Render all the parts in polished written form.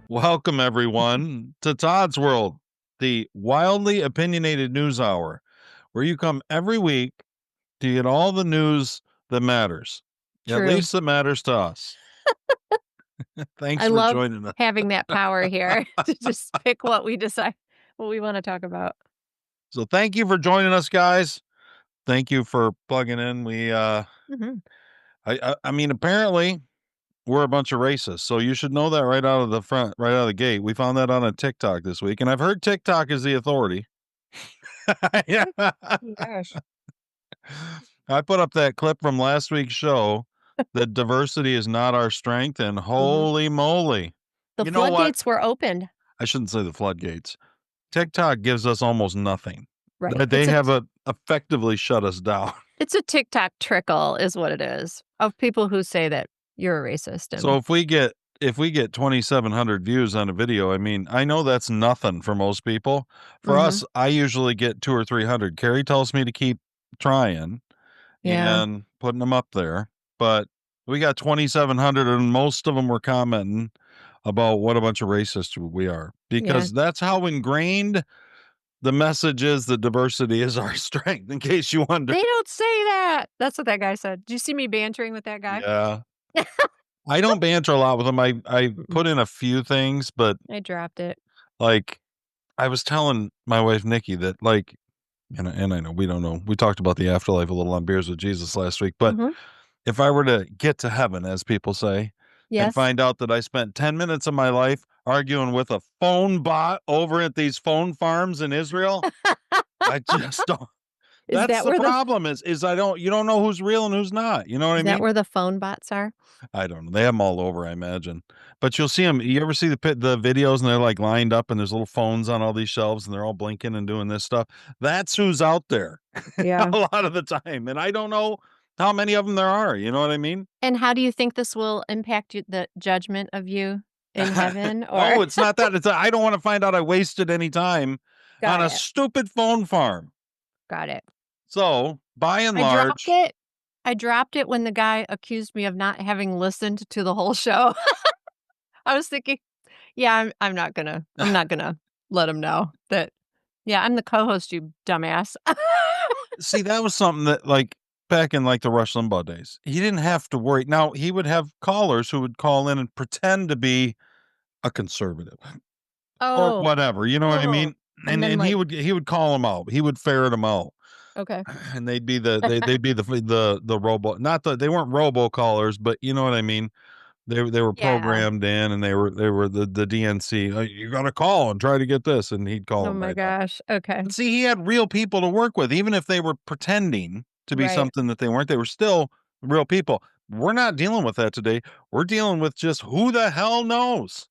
Welcome, everyone, to Todd's World, the wildly opinionated news hour, where you come every week to get all the news that matters, at True. least that matters to us. Thanks I for love joining us. having that power here to just pick what we decide, what we want to talk about. So thank you for joining us, guys. Thank you for plugging in. Mhm. I mean, apparently we're a bunch of racists, so you should know that right out of the front, right out of the gate. We found that on a TikTok this week, and I've heard TikTok is the authority. Yeah. Gosh. I put up that clip from last week's show that diversity is not our strength, and Mhm. holy moly. The You know what? floodgates were opened. I shouldn't say the floodgates. TikTok gives us almost nothing. Right. They have effectively shut us down. It's a TikTok trickle is what it is of people who say that you're a racist So and if we get 2,700 views on a video, I mean, I know that's nothing for most people. For Mhm. us, I usually get 2 or 300. Carrie tells me to keep trying Yeah. and putting them up there, but we got 2,700 and most of them were commenting about what a bunch of racists we are, Yeah. because that's how ingrained the message is that diversity is our strength, in case you wonder. They don't say that. That's what that guy said. Did you see me bantering with that guy? Yeah. I don't banter a lot with them. I Mm-mm. put in a few things, but, I dropped it. like, I was telling my wife, Nikki, that, like, and I know we don't know. We talked about the afterlife a little on Beers with Jesus last week, but Mhm. if I were to get to heaven, as people say, and Yes. find out that I spent 10 minutes of my life arguing with a phone bot over at these phone farms in Israel, I just don't. Is That's that the where the problem is you don't know who's real and who's not. You know what I is that mean? where the phone bots are? I don't know. They have them all over, I imagine. But you'll see them. You ever see the videos and they're like lined up and there's little phones on all these shelves and they're all blinking and doing this stuff. That's who's out there a Yeah. lot of the time. And I don't know how many of them there are. You know what I mean? And how do you think this will impact you the judgment of you in heaven or Oh, it's not that. I don't want to find out I wasted any time on Got a it. stupid phone farm. Got it. So, by and I dropped large, it. I dropped it when the guy accused me of not having listened to the whole show. I was thinking, yeah, I'm not gonna let him know that, yeah, I'm the co-host, you dumbass. see, that was something that, like, back in, like, the Rush Limbaugh days, he didn't have to worry. Now, he would have callers who would call in and pretend to be a conservative or Oh. whatever, you know what I Oh. mean? And then, And like, he would call them out. He would ferret them out. okay. And they'd be the robo, not that they weren't robocallers, but you know what I mean? They were Yeah. programmed in and they were the DNC. You gotta call and try to get this, and he'd call Oh them my right up. gosh. Okay. And see, he had real people to work with, even if they were pretending to be Right. something that they weren't, they were still real people. We're not dealing with that today. We're dealing with just who the hell knows?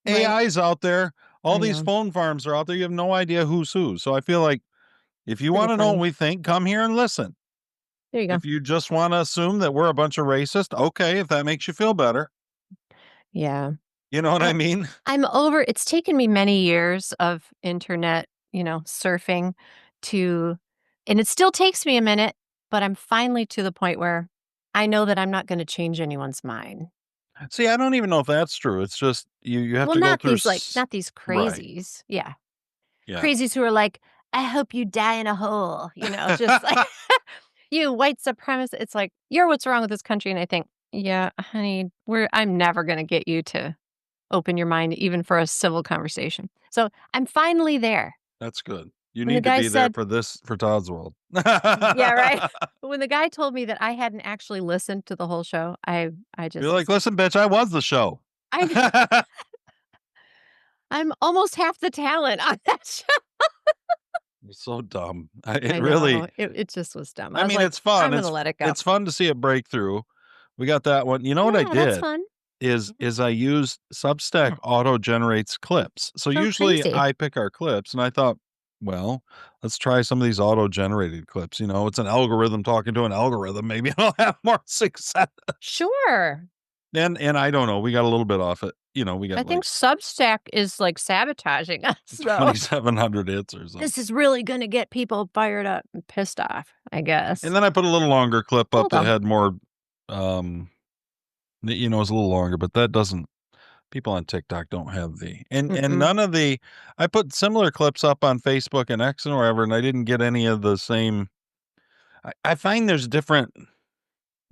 Right. AI's out there. All I these know. phone farms are out there. You have no idea who's who. So I feel like if you Pretty want to know what funny. we think, come here and listen. There you go. If you just want to assume that we're a bunch of racists, okay, if that makes you feel better. Yeah. You know what I I mean? I'm over it's taken me many years of internet, surfing to and it still takes me a minute, but I'm finally to the point where I know that I'm not gonna change anyone's mind. See, I don't even know if that's true. It's just you have Well, to go through not these right. crazies. Yeah. Yeah. Crazies who are like, "I hope you die in a hole," just like, "You white supremacist." It's like, "You're what's wrong with this country," and I think, "Yeah, honey, I'm never gonna get you to open your mind even for a civil conversation." So, I'm finally there. That's good. You When the need to guy be there said for this for Todd's World. yeah, right? When the guy told me that I hadn't actually listened to the whole show, I You're just like, was like, "Listen, bitch, I was the show." I know I'm almost half the talent on that show. You're so dumb. It I really know. It just was dumb. I I was mean, like, it's fun. "I'm gonna let it go." It's fun to see it break through. We got that one. You know what I Yeah, that's did fun. Mhm. is I used Substack auto generates clips. So Oh, usually crazy. I pick our clips and I thought, well, let's try some of these auto generated clips. You know, it's an algorithm talking to an algorithm. Maybe I'll have more success. Sure. And I don't know. We got a little bit off it. You know, we I got like think Substack is, like, sabotaging us, though. 2,700 hits or something. This is really gonna get people fired up and pissed off, I And guess. then I put a little longer clip up Hold that on. had more, um, it was a little longer, but that doesn't People on TikTok don't have and Mm-mm. none of the I put similar clips up on Facebook and X and wherever, and I didn't get any of the same. I find there's different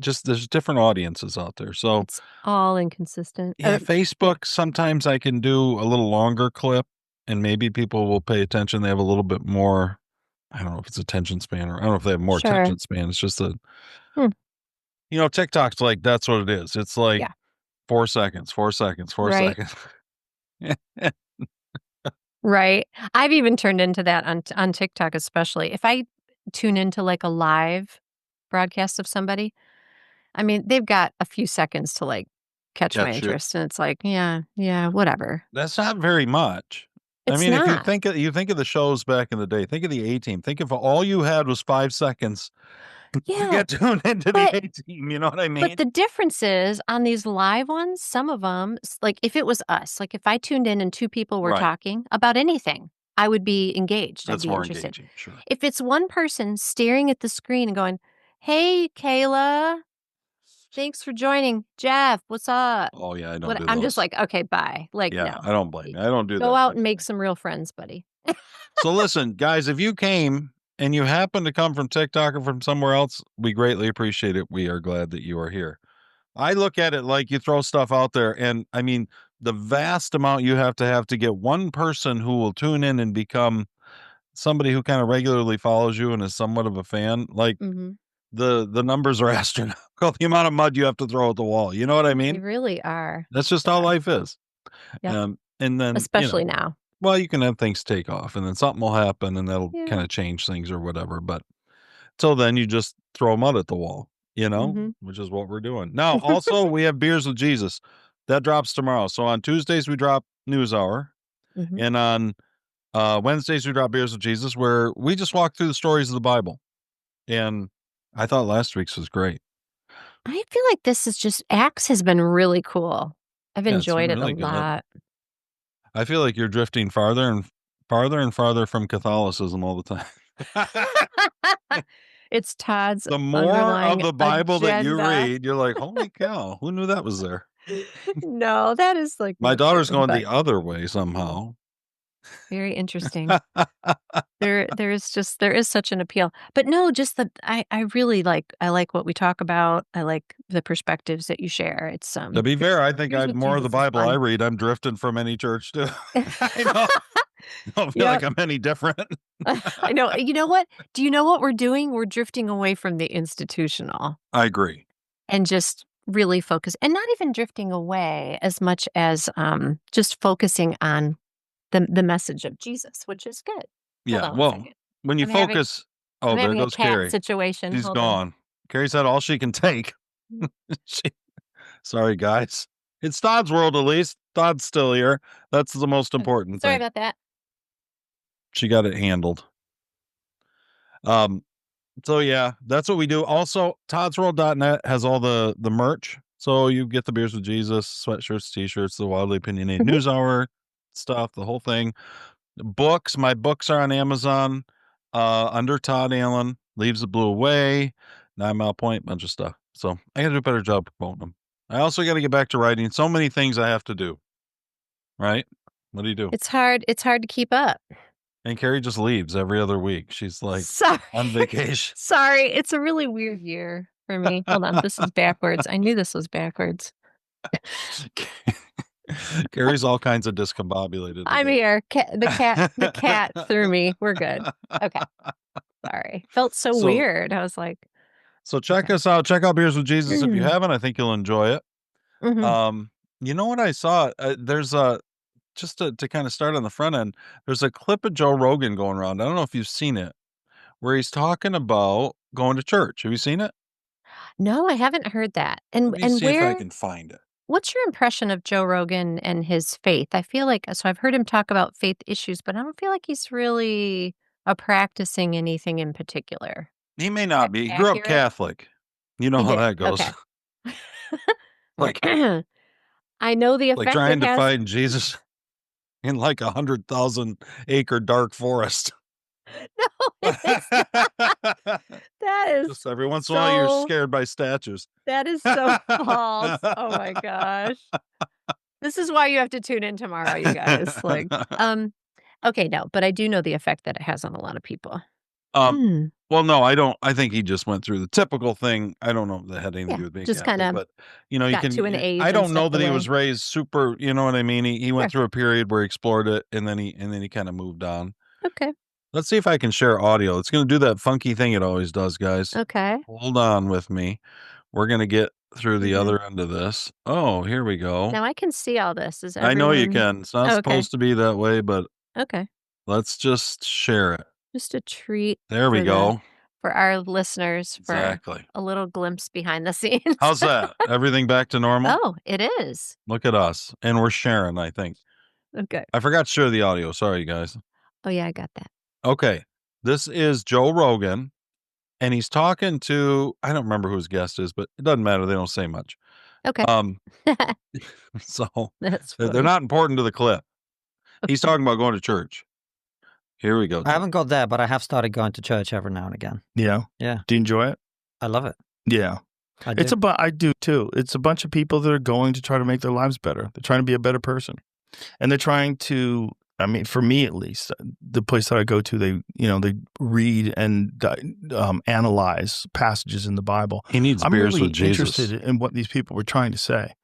audiences out there. So It's all inconsistent. yeah, Yeah. Facebook, sometimes I can do a little longer clip and maybe people will pay attention. They have a little bit more, I don't know if it's attention span or I don't know if they have more Sure. attention span. It's just that, Hmm. TikTok's like, that's what it is. It's like Yeah. 4 seconds, 4 seconds, four Right. seconds. Right. I've even turned into that on TikTok, especially. If I tune into, like, a live broadcast of somebody, I mean, they've got a few seconds to, like, catch my Catch it. interest, and it's like, "Yeah, yeah, whatever." That's not very much. I It's mean, if not. you think of the shows back in the day, think of the A-Team. Think if all you had was 5 seconds to Yeah, get tuned into the but A-Team, you know what I but mean? the difference is on these live ones, some of them, like, if it was us, like, if I tuned in and 2 people were Right. talking about anything, I would be engaged, I'd That's be more interested. engaging, sure. If it's one person staring at the screen and going, "Hey, Kayla, thanks for joining. Jeff, what's up?" Oh, yeah, I don't What do I'm just those. like, "Okay, bye." Like, Yeah, no. I don't blame Y you. I don't do Go that out type and of make thing. some real friends, buddy. So listen, guys, if you came and you happen to come from TikTok or from somewhere else, we greatly appreciate it. We are glad that you are here. I look at it like you throw stuff out there, and I mean, the vast amount you have to get one person who will tune in and become somebody who kind of regularly follows you and is somewhat of a fan, like Mhm. the numbers are astronomical. The amount of mud you have to throw at the wall. You know what I They mean? really are. That's just They how are. life is. Yep. And then, Especially now. well, you can have things take off and then something will happen and that'll Yeah. kind of change things or whatever. But till then, you just throw mud at the wall, Mhm. which is what we're doing. Now, also, we have Beers with Jesus that drops tomorrow. So on Tuesdays, we drop News Hour. Mhm. And on Wednesdays, we drop Beers with Jesus, where we just walk through the stories of the Bible. And I thought last week's was great. I feel like this is just Axe has been really cool. I've Yeah, it's been enjoyed it a really good. lot. I feel like you're drifting farther and farther from Catholicism all the time. It's Todd's The more of underlying the Bible that you agenda. read, you're like, "Holy cow, who knew that was there?" No, that is, like, My not daughter's true, going but the other way somehow. very interesting. There is such an appeal. But no, just that I really I like what we talk about. I like the perspectives that you share. It's, To be fair, I think Here's I've with more of the Jesus is Bible I fun. read, I'm drifting from any church too. I know. I don't feel like Yep. I'm any different. I know. You know what? Do you know what we're doing? We're drifting away from the institutional I agree. and just really focus and not even drifting away as much as, just focusing on the message of Jesus, which is good. Hold Yeah, on one well, second. when you I'm having focus oh, I'm there having a goes cat Carrie. situation. She's Hold on. gone. Carrie said all she can take. Mm, She sorry, guys. It's Todd's world, at least. Todd's still here. That's the most okay. important Sorry thing. about that. She got it handled. Um, so yeah, that's what we do. Also, toddsworld.net has all the merch. So you get the Beers with Jesus, sweatshirts, t-shirts, the Wildly Opinionated Mhm. News Hour stuff, the whole thing. Books, my books are on Amazon, under Todd Allen, Leaves the Blue Away, 9 Mile Point, bunch of stuff. So I gotta do a better job promoting them. I also gotta get back to writing. So many things I have to do, right? What do you do? It's hard to keep up. And Carrie just leaves every other week. She's like Sorry. on vacation. Sorry, it's a really weird year for me. Hold on, this is backwards. I knew this was backwards. Carrie's all kinds of discombobulated I'm today. here. The cat threw me. We're good. Okay. Sorry. Felt so So weird. I was like, so check okay. us out. Check out Beers with Jesus if you Mhm. haven't. I think you'll enjoy it. You know what I saw? There's a just to kind of start on the front end. There's a clip of Joe Rogan going around. I don't know if you've seen it, where he's talking about going to church. Have you seen it? No, I haven't heard that. Let me And see if I where can find it. what's your impression of Joe Rogan and his faith? I feel like so I've heard him talk about faith issues, but I don't feel like he's really practicing anything in particular. He may not be. He grew up Accurate? Catholic. You know He how did. that goes. Okay. Like I know the like effect it trying to has. find Jesus in like 100,000 acre dark forest. No, it's not. That is Just every once in a while, you're so scared by statues. that is so false. Oh my gosh. This is why you have to tune in tomorrow, you guys. Okay, no, but I do know the effect that it has on a lot of people. Um, Mm, well, no, I don't. I think he just went through the typical thing. I don't know if that had anything to yeah, do with being just Catholic, kinda but you got to an can. age I and don't know stepped that he away. was raised super. You know what I mean? He went Sure. through a period where he explored it, and then he kind of moved on. Okay. Let's see if I can share audio. It's going to do that funky thing it always does, guys. Okay. Hold on with me. We're going to get through the Mhm. other end of this. Oh, here we go. Now I can see all this. Is I know you everyone can. It's not okay, supposed to be that way, but okay. let's just share it. Just a treat There we go. for our listeners for Exactly. a little glimpse behind the scenes. How's that? Everything back to normal? Oh, it is. Look at us. And we're sharing, I think. Okay. I forgot to share the audio. Sorry, guys. Oh, yeah, I got that. Okay. This is Joe Rogan, and he's talking to, I don't remember who his guest is, but it doesn't matter. They don't say much. Okay. Um, so That's they're funny. not important to the clip. He's talking about going to church. Here we go, I Joe. haven't got there, but I have started going to church every now and again. Yeah. Yeah. Do you enjoy it? I love it. Yeah. I do. I do too. It's a bunch of people that are going to try to make their lives better. They're trying to be a better person. And they're trying to, I mean, for me at least, the place that I go to, they read and analyze passages in the Bible. He needs I'm beers really with Jesus. interested in what these people were trying to say,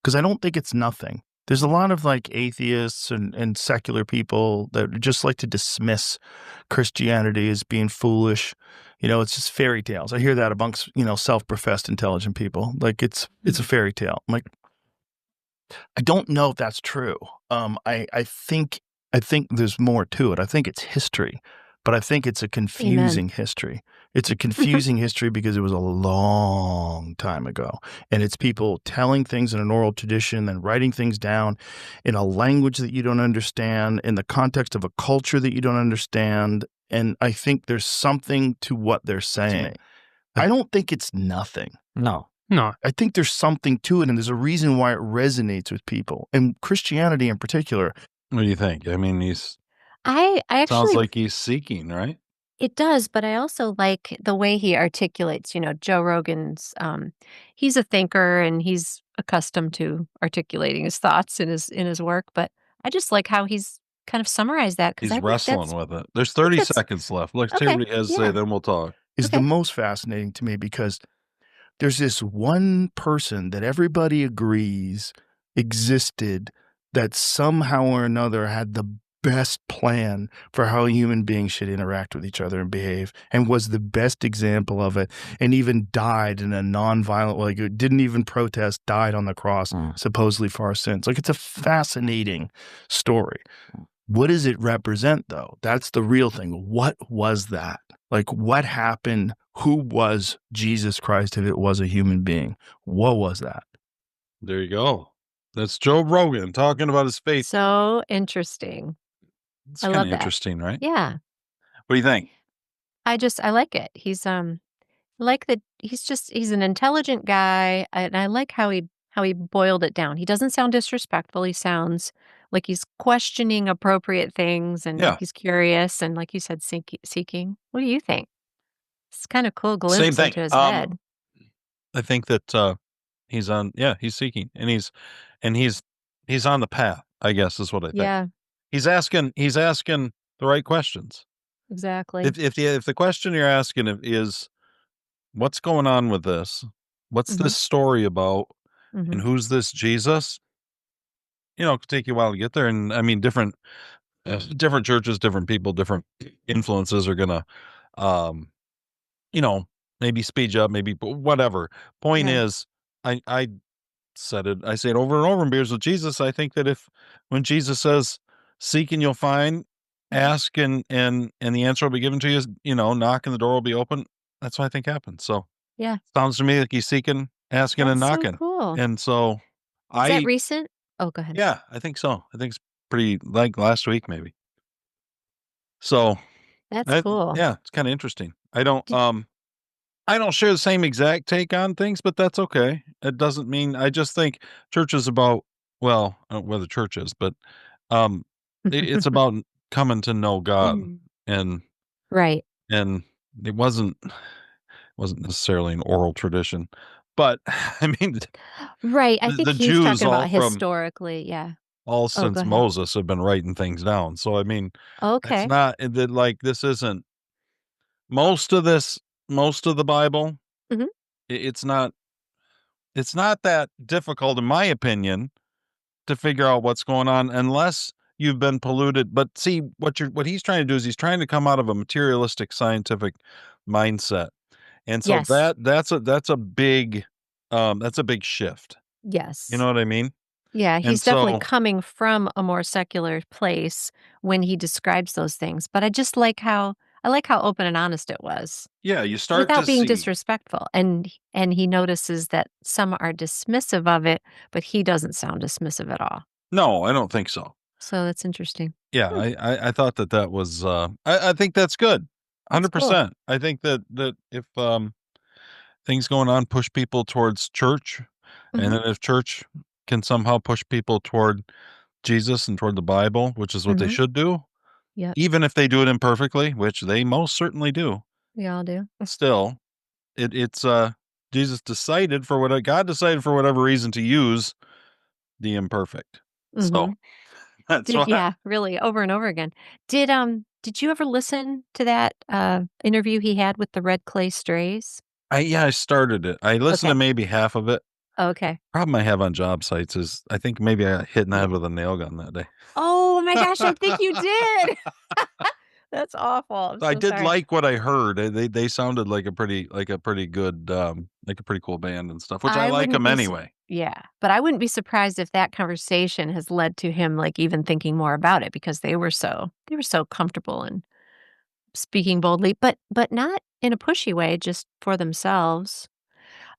because I don't think it's nothing. There's a lot of like atheists and secular people that just like to dismiss Christianity as being foolish. It's just fairy tales. I hear that amongst, self-professed intelligent people. Like it's a fairy tale. I'm like, I don't know if that's true. I think there's more to it. I think it's history, but I think it's a confusing history. It's a confusing history because it was a long time ago, and it's people telling things in an oral tradition and writing things down in a language that you don't understand, in the context of a culture that you don't understand. And I think there's something to what they're saying. I don't think it's nothing. No. I think there's something to it, and there's a reason why it resonates with people, and Christianity in particular. What do you think? I mean, I sounds actually like he's seeking, right? it does, but I also like the way he articulates, Joe Rogan's he's a thinker and he's accustomed to articulating his thoughts in his work, but I just like how he's kind of summarized that because He's I think wrestling with it. There's I think 30 that's seconds left. Let's hear okay. what he has to say, Yeah. then we'll talk. Is Okay. the most fascinating to me because there's this one person that everybody agrees existed that somehow or another had the best plan for how human beings should interact with each other and behave, and was the best example of it, and even died in a nonviolent, like didn't even protest, died on the cross, supposedly for our sins. Like, it's a fascinating story. What does it represent, though? That's the real thing. What was that? Like, what happened? Who was Jesus Christ if it was a human being? What was that? There you go. That's Joe Rogan talking about his faith. So interesting. It's I kind love of that. interesting, right? Yeah. What do you think? I like it. He's like that he's an intelligent guy and I like how he boiled it down. He doesn't sound disrespectful. He sounds like he's questioning appropriate things and Yeah. he's curious and like you said seeking. What do you think? It's kind of cool Same glimpse thing. into his head. I think that he's seeking, and he's on the path, I guess is what I think. Yeah, He's asking the right questions. exactly. If the question you're asking is what's going on with this? What's Mhm. this story about? Mhm. And who's this Jesus? It could take you a while to get there. And I mean, different churches, different people, different influences are gonna, um, maybe speed you up, maybe whatever. Point Yeah. is, I said it. I say it over and over in Beers with Jesus. I think that when Jesus says, "Seek and you'll find, ask and the answer will be given to you," knock and the door will be open. That's what I think happens. So Yeah. sounds to me like he's seeking, asking, and That's so knocking. cool. And so Is that recent? Oh, go ahead. yeah, I think so. I think it's pretty like last week maybe. So That's cool. yeah, it's kind of interesting. I don't Did I don't share the same exact take on things, but that's okay. It doesn't mean I just think church is about, well, I don't know whether church is, but it's about coming to know God, and Right. and it wasn't necessarily an oral tradition, But I mean, Right. I think the he's Jews talking all about from historically. Yeah. all Oh, go since ahead. Moses have been writing things down. So I mean, it's Okay. not that like this isn't most of the Bible. Mhm. It's not that difficult, in my opinion, to figure out what's going on unless you've been polluted. But see, what he's trying to do is he's trying to come out of a materialistic scientific mindset. And so Yes. that's a big shift. You Yes. know what I mean? Yeah, And he's definitely so coming from a more secular place when he describes those things, but I like how open and honest it was, yeah, you start without to being see. disrespectful, and he notices that some are dismissive of it, but he doesn't sound dismissive at all. No, I don't think so. So that's interesting. Yeah, Hmm, I thought that was I think that's good. that's cool. 100%. I think that if things going on push people towards church, and Mhm, then if church can somehow push people toward Jesus and toward the Bible, which is what they mhm. should do, Yep, even if they do it imperfectly, which they most certainly do, we all do. still it's Jesus decided for what God decided for whatever reason to use the imperfect. So Mhm. that's Did why yeah, really, over and over again. Did you ever listen to that, interview he had with the Red Clay Strays? I started it. I listened to Okay. maybe half of it. Okay. Problem I have on job sites is I think maybe I got hit in the head Yeah. with a nail gun that day. Oh my gosh, I think you did. That's awful. I'm I so did sorry. like what I heard. They sounded like a pretty good like a pretty cool band and stuff, which I I like wouldn't them be anyway. yeah, but I wouldn't be surprised if that conversation has led to him, like, even thinking more about it because they were so comfortable and speaking boldly, but not in a pushy way, just for themselves.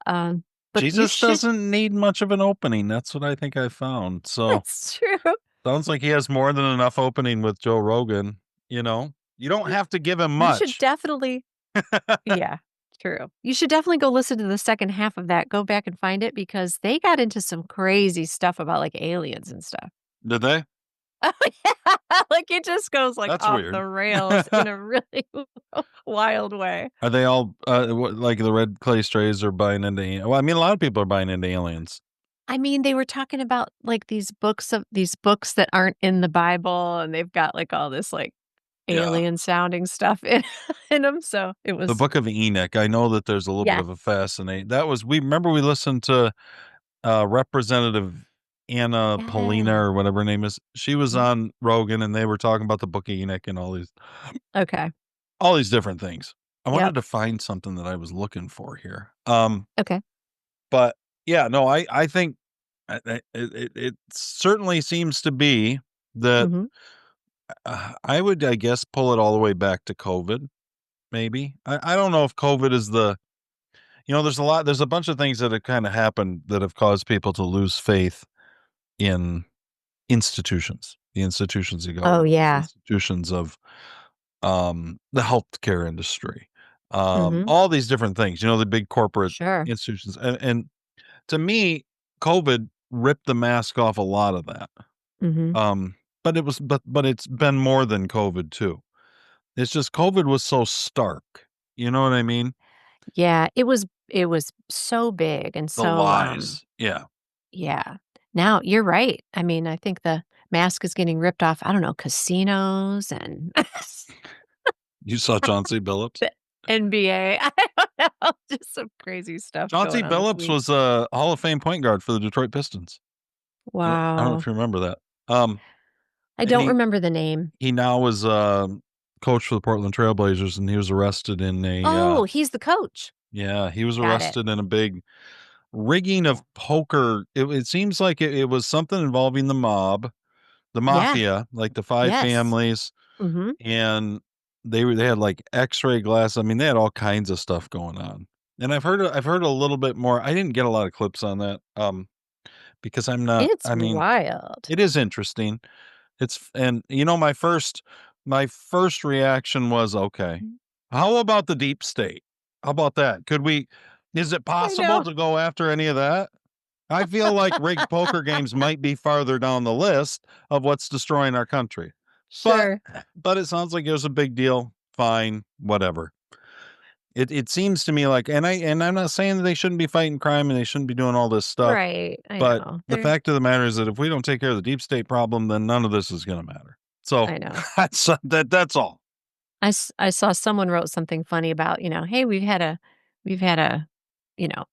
But you Jesus should doesn't need much of an opening. That's what I think I found. So that's true. sounds like he has more than enough opening with Joe Rogan. You know, you don't have to give him You should much. definitely yeah, true. You should definitely go listen to the second half of that. Go back and find it because they got into some crazy stuff about, like, aliens and stuff. Did they? Oh, yeah, like, it just goes, like, That's off weird. the rails in a really wild way. Are they all like the red clay strays are buying into? Well, I mean, a lot of people are buying into aliens. I mean, they were talking about, like, these books that aren't in the Bible, and they've got, like, all this, like, Yeah. alien sounding stuff in in 'em, so it The was Book of Enoch, I know that there's a little bit yeah. of a fascinate that was we remember we listened to, Representative Anna Paulina Yeah. or whatever her name is. She was Mhm. on Rogan, and they were talking about the Book of Enoch and Okay. all these different things. I Yep. wanted to find something that I was looking for here. Okay. But yeah, no, I think it certainly seems to be that, Mhm. I would, I guess, pull it all the way back to COVID, maybe. I don't know if COVID is there's a bunch of things that have kinda happened that have caused people to lose faith in institutions, the institutions of Oh, government, the yeah. institutions of, the healthcare industry, Mhm. all these different things, the big corporate Sure. institutions, and to me, COVID ripped the mask off a lot of that, Mhm. um, but it's been more than COVID too. It's just COVID was so stark, you know what I mean? Yeah, it was so big and The so, lies, yeah. yeah. Now, you're right. I mean, I think the mask is getting ripped off, I don't know, casinos and You saw Chauncey Billups? the NBA. I don't know, just some crazy stuff Chauncey going on this Billups week. was a Hall of Fame point guard for the Detroit Pistons. I don't know Wow. if you remember that. Um, I and don't remember the name. he now is, coach for the Portland Trailblazers, and he was arrested in Oh, he's the coach. yeah, he was Got it. arrested in a big rigging of poker. It seems like it was something involving the Yeah. mafia, like the 5 Yes. families, Mhm. and they had, like, X-ray glass. I mean, they had all kinds of stuff going on. And I've heard a little bit more. I didn't get a lot of clips on that, because It's I mean, wild. it is interesting. And, my first reaction was, "Okay, Mhm. how about the deep state? How about that? Is it I possible know. to go after any of that?" I feel like rigged poker games might be farther down the list of what's destroying our country. But Sure. but it sounds like it was a big deal. Fine, whatever. It seems to me like, and I'm not saying that they shouldn't be fighting crime and they shouldn't be doing all this stuff. Right. I But know. the fact of the matter is that if we don't take care of the deep state problem, then none of this is going to matter. So I know. that's all. I saw someone wrote something funny about, hey, we've had a, you know,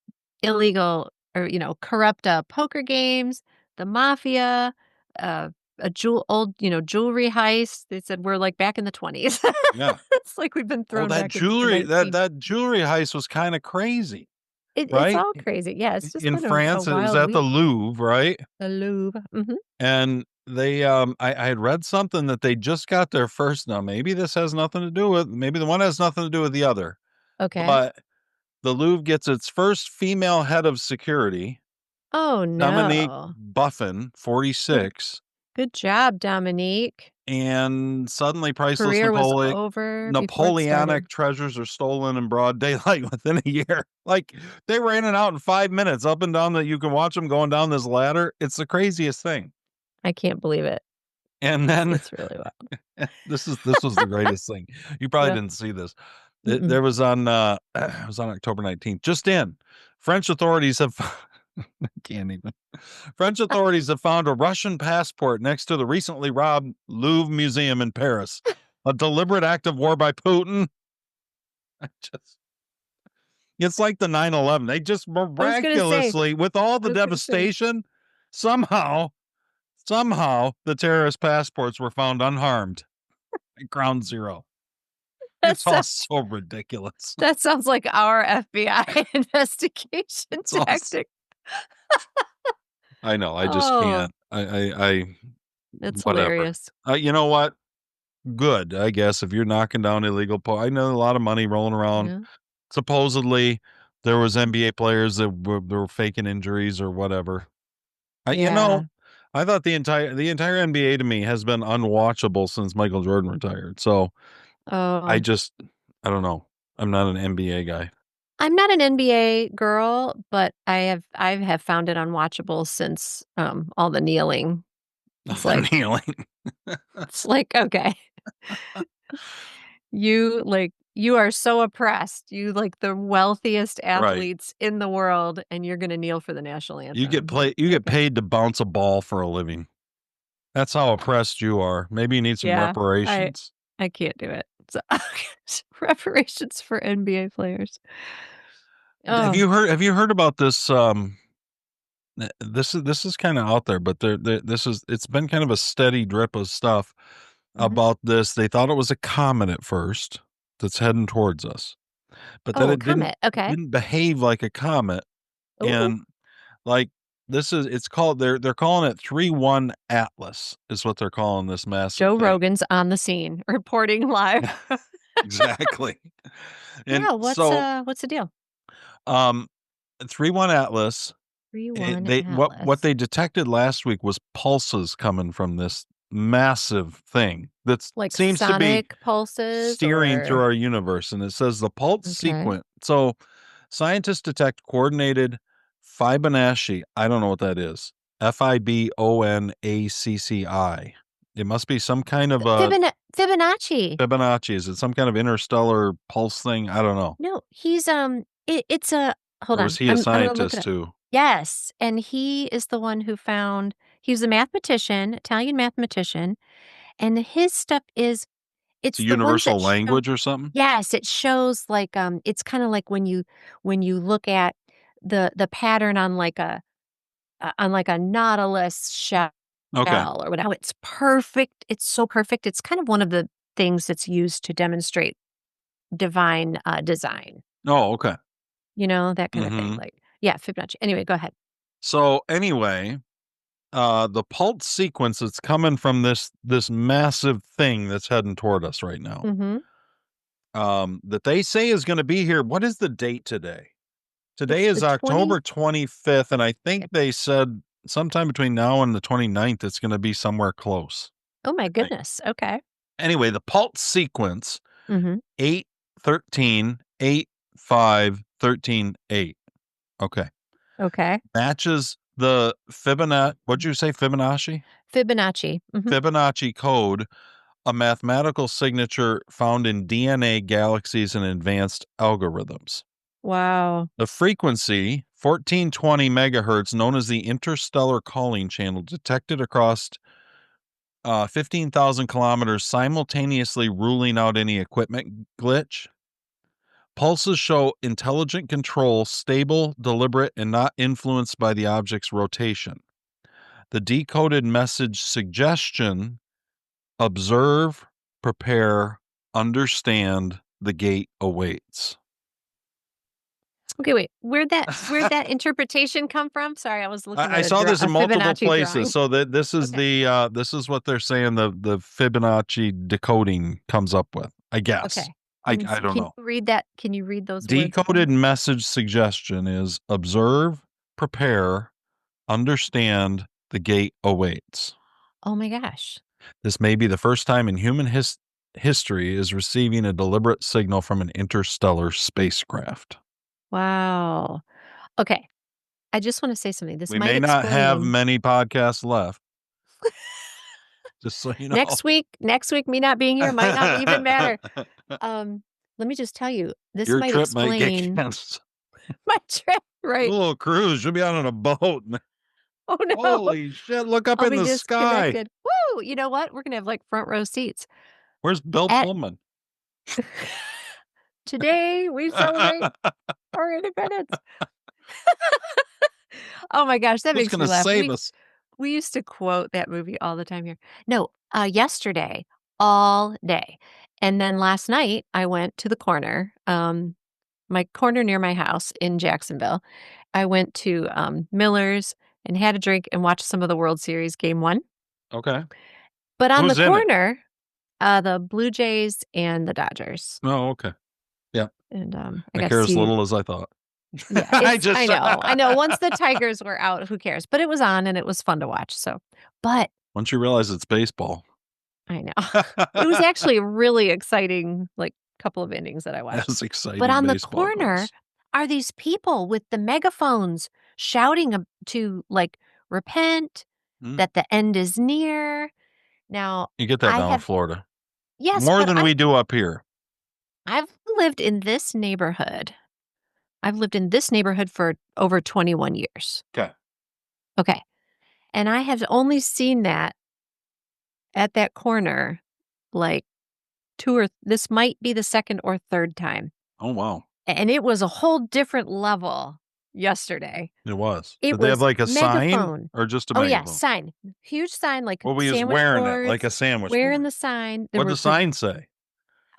illegal or, corrupt poker games, the mafia, uh, jewelry heist. They said we're like back in the 20s. Yeah. It's like we've been thrown that back into the jewelry, 19. that jewelry heist was kind of crazy, It's right? all crazy. Yeah, it's just In been a France, it was wild at the week. Louvre, right? The Louvre. Mm-hmm. And they, I had read something that they just got their first. Now, maybe this has nothing to do with, maybe the one has nothing to do with the other. Okay. But the Louvre gets its first female head of security, Oh Dominique no. Buffin, 46. Good job, Dominique. And suddenly priceless Career was over before it started. Napoleonic treasures are stolen in broad daylight within a year. Like, they were in and out in 5 minutes, up and down that you can watch them going down this ladder. It's the craziest thing. I can't believe it. And then It's really wild. this was the greatest thing. You probably didn't see this. There was on it was on October 19th. Just in, French authorities have can't even. French authorities have found a Russian passport next to the recently robbed Louvre Museum in Paris. A deliberate act of war by Putin. It's like the 9/11. They just miraculously, with all the devastation, somehow the terrorist passports were found unharmed at ground zero. It's all so ridiculous. That sounds like our FBI investigation tactic. I know. I just can't. It's whatever. hilarious. You know what? Good, I guess, if you're knocking down illegal I know a lot of money rolling around. Yeah. Supposedly, there was NBA players that were faking injuries or whatever. You know, I thought the entire NBA to me has been unwatchable since Michael Jordan retired. So I don't know. I'm not an NBA guy. I'm not an NBA girl, but I have found it unwatchable since all the kneeling. It's like kneeling. It's like, okay. You are so oppressed. You like the wealthiest athletes in the world, and you're gonna kneel for the national anthem. You get paid to bounce a ball for a living. That's how oppressed you are. Maybe you need some reparations. I can't do it. So, reparations for NBA players. Have you heard about this? This is kind of out there, but it's been kind of a steady drip of stuff about this. They thought it was a comet at first that's heading towards us, but then it didn't behave like a comet. Ooh. And like it's called, they're calling it 3-1 Atlas is what they're calling this massive Joe thing. Rogan's on the scene reporting live. Exactly. And yeah, what's the deal? 3-1 Atlas. 3-1 Atlas. What they detected last week was pulses coming from this massive thing that like seems sonic to be pulses steering through our universe. And it says the pulse sequence. So scientists detect coordinated Fibonacci. I don't know what that is. Fibonacci. It must be some kind of Fibonacci. Fibonacci. Is it some kind of interstellar pulse thing? I don't know. No, he's it's a hold or on. was he a scientist too? Yes, and he is the one who found. He was a mathematician, Italian mathematician, and his stuff is It's a universal language or something. Yes, it shows like it's kind of like when you look at the pattern on like a nautilus shell or whatever. It's perfect. It's so perfect. It's kind of one of the things that's used to demonstrate divine design. Oh, okay. You know, that kind of thing. Like, yeah, Fibonacci. Anyway, go ahead. So anyway, the pulse sequence that's coming from this massive thing that's heading toward us right now, that they say is going to be here. What is the date today? Today is October 25th, and I think they said sometime between now and the 29th, it's going to be somewhere close. Oh my goodness. Okay. Anyway, the pulse sequence, 8, 13, 8, 5, 13, 8. Okay. Matches the Fibonacci. What'd you say? Fibonacci? Fibonacci. Fibonacci code a mathematical signature found in DNA galaxies and advanced algorithms. Wow. The frequency, 1420 megahertz, known as the interstellar calling channel, detected across 15,000 kilometers, simultaneously ruling out any equipment glitch. Pulses show intelligent control, stable, deliberate, and not influenced by the object's rotation. The decoded message suggestion: observe, prepare, understand, the gate awaits. Okay, wait. Where'd that interpretation come from? Sorry, I was looking at I saw this in multiple Fibonacci places. drawing. So that this is this is what they're saying the Fibonacci decoding comes up with, I guess. Okay. I don't know. Can you read that? Can you read those words Decoded again? message suggestion is observe, prepare, understand, the gate awaits. Oh my gosh. This may be the first time in human history is receiving a deliberate signal from an interstellar spacecraft. Wow. Okay. I just want to say something. This We might may not have explain many podcasts left. Just so you know. next week, me not being here might not even matter. Let me just tell you, this Your might trip might get explain canceled. my trip, A right? little cruise. You'll be out on a boat. Oh no. Holy shit, look up I'll in be the sky. disconnected. Woo! You know what? We're gonna have like front row seats. Where's Bill At Pullman? today we celebrate our independence. Oh my gosh, that Who's makes me gonna laugh. save us? We used to quote that movie all the time here. No, yesterday, all day. And then last night, I went to the corner, my corner near my house in Jacksonville. I went to Miller's and had a drink and watched some of the World Series game 1. Okay. But on the Who's in it? corner, the Blue Jays and the Dodgers. Oh, okay. Yeah. And I I got care to as see. little as I thought. Yeah, I know. Once the Tigers were out, who cares? But it was on and it was fun to watch. So, but Once you realize it's baseball. I know. It was actually a really exciting, like, couple of innings that I watched. As exciting But on the baseball corner goes. are these people with the megaphones shouting to, like, repent, Hmm? that the end is near. Now, You get that I down in have Florida. yes, More but than we do up here. I've lived in this neighborhood. I've lived in this neighborhood for over 21 years. Okay. Okay. And I have only seen that at that corner, like, this might be the second or third time. Oh, wow. And it was a whole different level yesterday. It was. It Did they have was like a sign megaphone. or just a Oh, yeah, megaphone? sign. Huge sign, like Well, we was sandwich wearing it boards. like a sandwich Wearing board. the sign. There What'd were the sign say?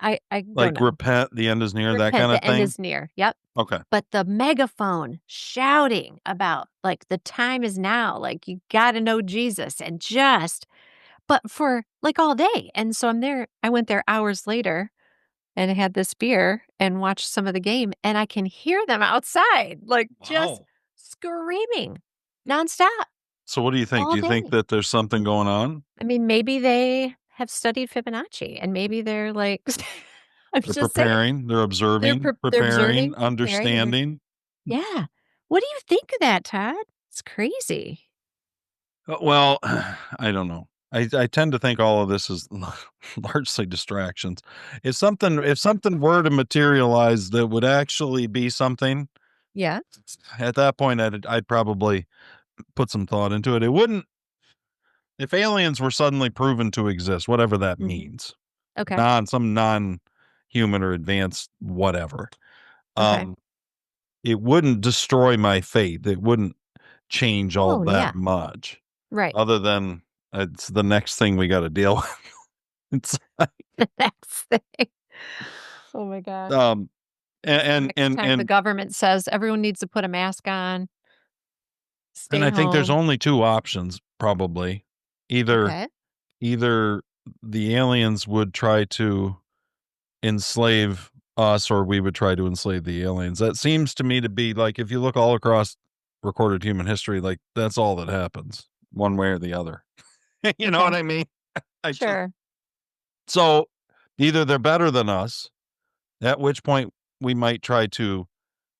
I don't Like know. repent, the end is near, that Repent, kind of the end thing? is near. Yep. Okay. But the megaphone shouting about, like, the time is now, like, you got to know Jesus and but for like all day. And so I went there hours later and had this beer and watched some of the game, and I can hear them outside, like, just Wow. screaming nonstop So what do you think? all Do you think day. that there's something going on? I mean, maybe they have studied Fibonacci, and maybe they're like, I'm They're just saying, preparing, they're observing, they're preparing, observing, preparing, and understanding. yeah. What do you think of that, Todd? It's crazy. Well, I don't know. I tend to think all of this is largely distractions. If something were to materialize that would actually be something, Yeah. at that point I'd probably put some thought into it. It wouldn't if aliens were suddenly proven to exist, whatever that Mhm. means. Okay. Some non-human or advanced whatever. Okay. It wouldn't destroy my faith. It wouldn't change all Oh, that yeah. much. Right. Other than it's the next thing we got to deal with. It's The next thing. Oh my gosh. and Next time the and government says everyone needs to put a mask on, and stay I think there's home. only two options probably. Either Okay. the aliens would try to enslave us or we would try to enslave the aliens. That seems to me to be like if you look all across recorded human history, like that's all that happens one way or the other. You know what Okay. I mean? Sure. So either they're better than us, at which point we might try to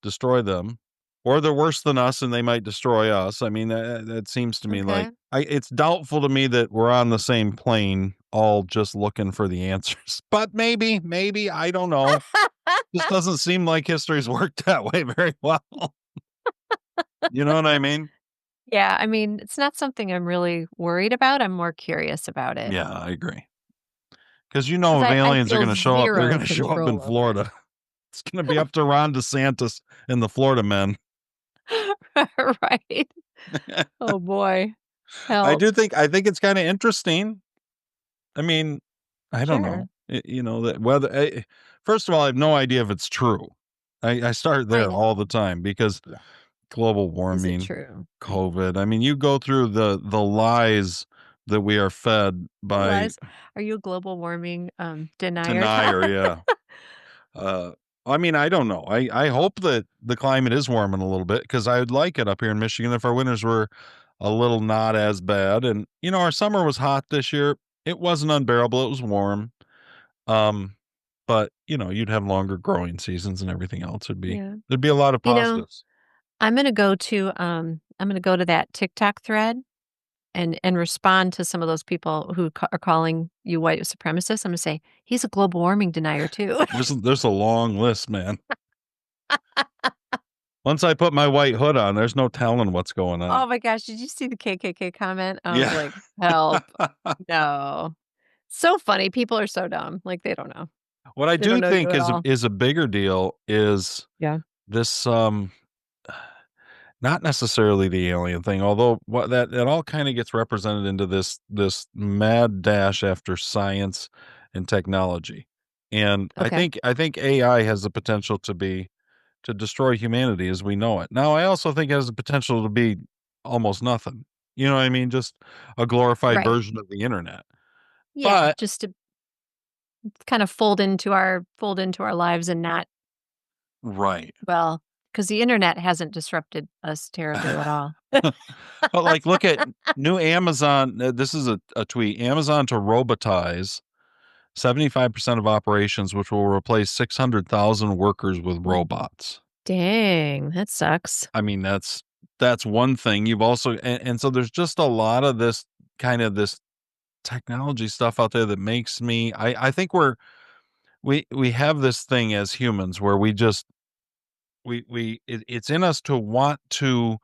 destroy them, or they're worse than us and they might destroy us. I mean, that seems to me like Okay. it's doubtful to me that we're on the same plane all just looking for the answers. But maybe, I don't know. This doesn't seem like history's worked that way very well. You know what I mean? Yeah, I mean, it's not something I'm really worried about. I'm more curious about it. Yeah, I agree. Because if I aliens are feel going to show up, they're zero going to show up in control over Florida. It's going to be up to Ron DeSantis and the Florida men. it. Right. Oh boy. I Help. think it's kind of interesting. I mean, I don't Sure. know. That whether first of all, I have no idea if it's true. I start there Right. all the time because Yeah. global Is it warming, true? COVID. I mean, you go through the lies that we are fed by Lies. Are you a global warming denier, Tom? denier. Yeah. I mean, I don't know. I hope that the climate is warming a little bit because I would like it up here in Michigan if our winters were a little not as bad. And our summer was hot this year. It wasn't unbearable. It was warm. But you'd have longer growing seasons and everything else. Yeah. There'd be a lot of You know, positives. I'm gonna go to that TikTok thread and respond to some of those people who are calling you white supremacists. I'm gonna say he's a global warming denier too. There's a long list, man. Once I put my white hood on, there's no telling what's going on. Oh my gosh, did you see the KKK comment? I was Yeah. like, help. No. So funny. People are so dumb. Like they don't know. What I They don't do know you think at all. is a bigger deal is Yeah. this not necessarily the alien thing, although what that all kind of gets represented into this mad dash after science and technology. And Okay. I think AI has the potential to destroy humanity as we know it. Now, I also think it has the potential to be almost nothing. You know what I mean? Just a glorified Right. version of the internet. Yeah. But Just to kind of fold into our lives and not, right. well, because the internet hasn't disrupted us terribly at all. But like, look at new Amazon. This is a tweet. Amazon to robotize 75% of operations, which will replace 600,000 workers with robots. Dang, that sucks. I mean, that's one thing. You've also, and so there's just a lot of this kind of this technology stuff out there that makes me, I think we have this thing as humans where we just, it's in us to want to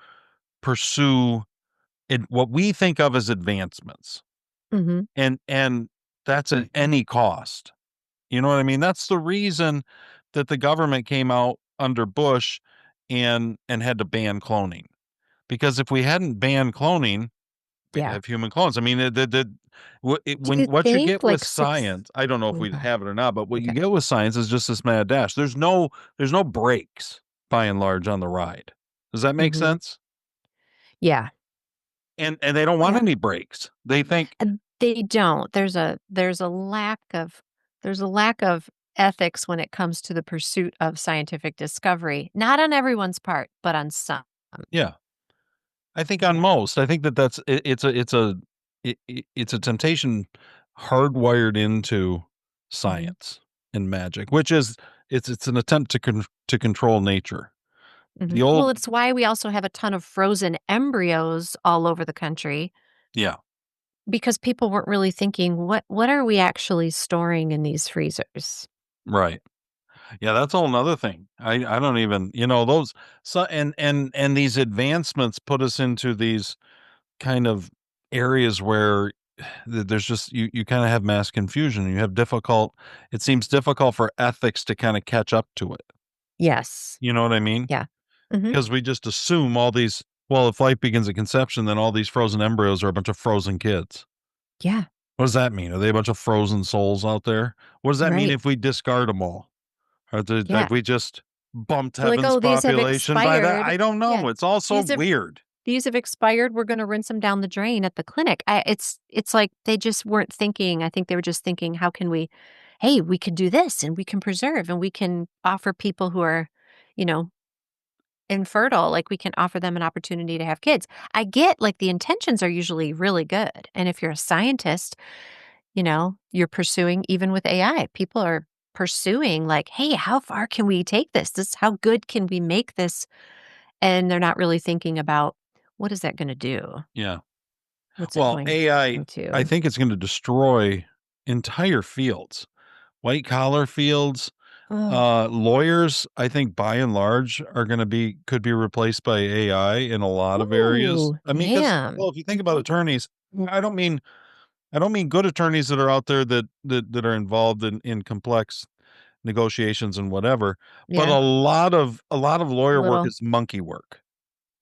pursue what we think of as advancements. Mhm. And that's at any cost. You know what I mean? That's the reason that the government came out under Bush and had to ban cloning. Because if we hadn't banned cloning, we'd Yeah. have human clones. I mean, Do when you what you think get with like 6 science, I don't know if oh, we'd God. have it or not, but what you Okay. get with science is just this mad dash. There's no brakes by and large on the ride. Does that make Mhm. sense? Yeah. And they don't want Yeah. any brakes. They think, And they don't. There's a lack of ethics when it comes to the pursuit of scientific discovery. Not on everyone's part, but on some. yeah. I think on Yeah. most. I think that's it's a temptation hardwired into Mhm. science and magic, which is it's an attempt to control nature. The Mhm. Well, old it's why we also have a ton of frozen embryos all over the country yeah, because people weren't really thinking, what are we actually storing in these freezers? right. Yeah, that's a whole nother thing. I don't even, those so and these advancements put us into these kind of areas where there's just you kind of have mass confusion. You have it seems difficult for ethics to kind of catch up to it. Yes. You know what I mean? Yeah. Mhm. Because we just assume all these, well, if life begins at conception, then all these frozen embryos are a bunch of frozen kids. Yeah. What does that mean? Are they a bunch of frozen souls out there? What does that mean Right. if we discard them all? Yeah. Like we just bumped They're like, heaven's "Oh, these have population by that? expired." I don't Yeah. know. It's all so These have weird. these have expired. We're gonna rinse them down the drain at the clinic. It's like they just weren't thinking. I think they were just thinking, how can we, hey, we could do this and we can preserve and we can offer people who are, you know, infertile, like we can offer them an opportunity to have kids. I get like the intentions are usually really good. And if you're a scientist, you're pursuing even with AI, people are pursuing like, hey, how far can we take this? How good can we make this? And they're not really thinking about what is that going to do? Yeah. What's it Well, going AI, I to? think it's going to destroy entire fields, white collar fields. Oh, Lawyers, I think by and large could be replaced by AI in a lot of areas. ooh, I mean, because damn. well, if you think about attorneys, I don't mean good attorneys that are out there that are involved in complex negotiations and whatever, but Yeah, a lot of lawyer work little. is monkey work.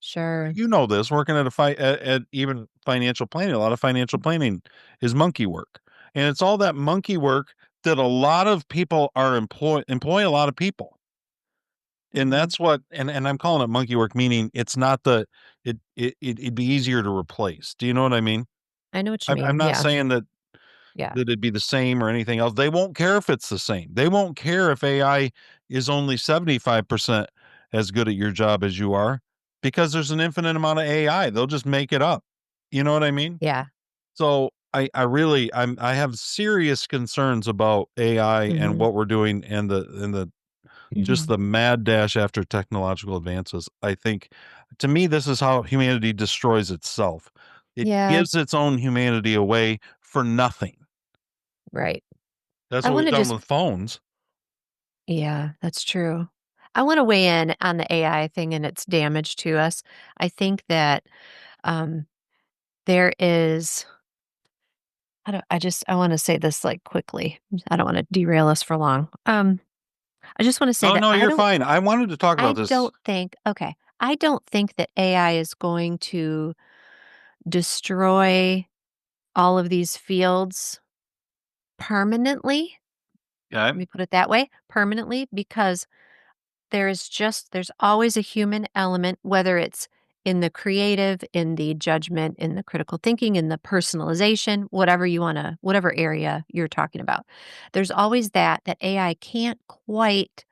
Sure. You know this, working at at even financial planning, a lot of financial planning is monkey work. And it's all that monkey work that a lot of people are employ a lot of people. And Mhm. that's what and I'm calling it monkey work, meaning it's not it'd be easier to replace. Do you know what I mean? I know what you I'm mean. not Yeah. saying that Yeah. it'd be the same or anything else. They won't care if it's the same. They won't care if AI is only 75% as good at your job as you are because there's an infinite amount of AI. They'll just make it up. You know what I mean? Yeah. So I have serious concerns about AI and Mhm. what we're doing and the just Mhm. the mad dash after technological advances. I think to me this is how humanity destroys itself. It Yeah. gives its own humanity away for nothing. Right. That's I what we've wanna done just with phones. Yeah, that's true. I wanna weigh in on the AI thing and its damage to us. I think that, um, there is I wanna say this, like, quickly. I don't wanna derail us for long. I just wanna say Oh, that no, you're fine. I wanted to talk about this. I don't think that AI is going to destroy all of these fields permanently. Okay. Let me put it that way, permanently, because there's always a human element, whether it's in the creative, in the judgment, in the critical thinking, in the personalization, whatever area you're talking about. There's always that AI can't quite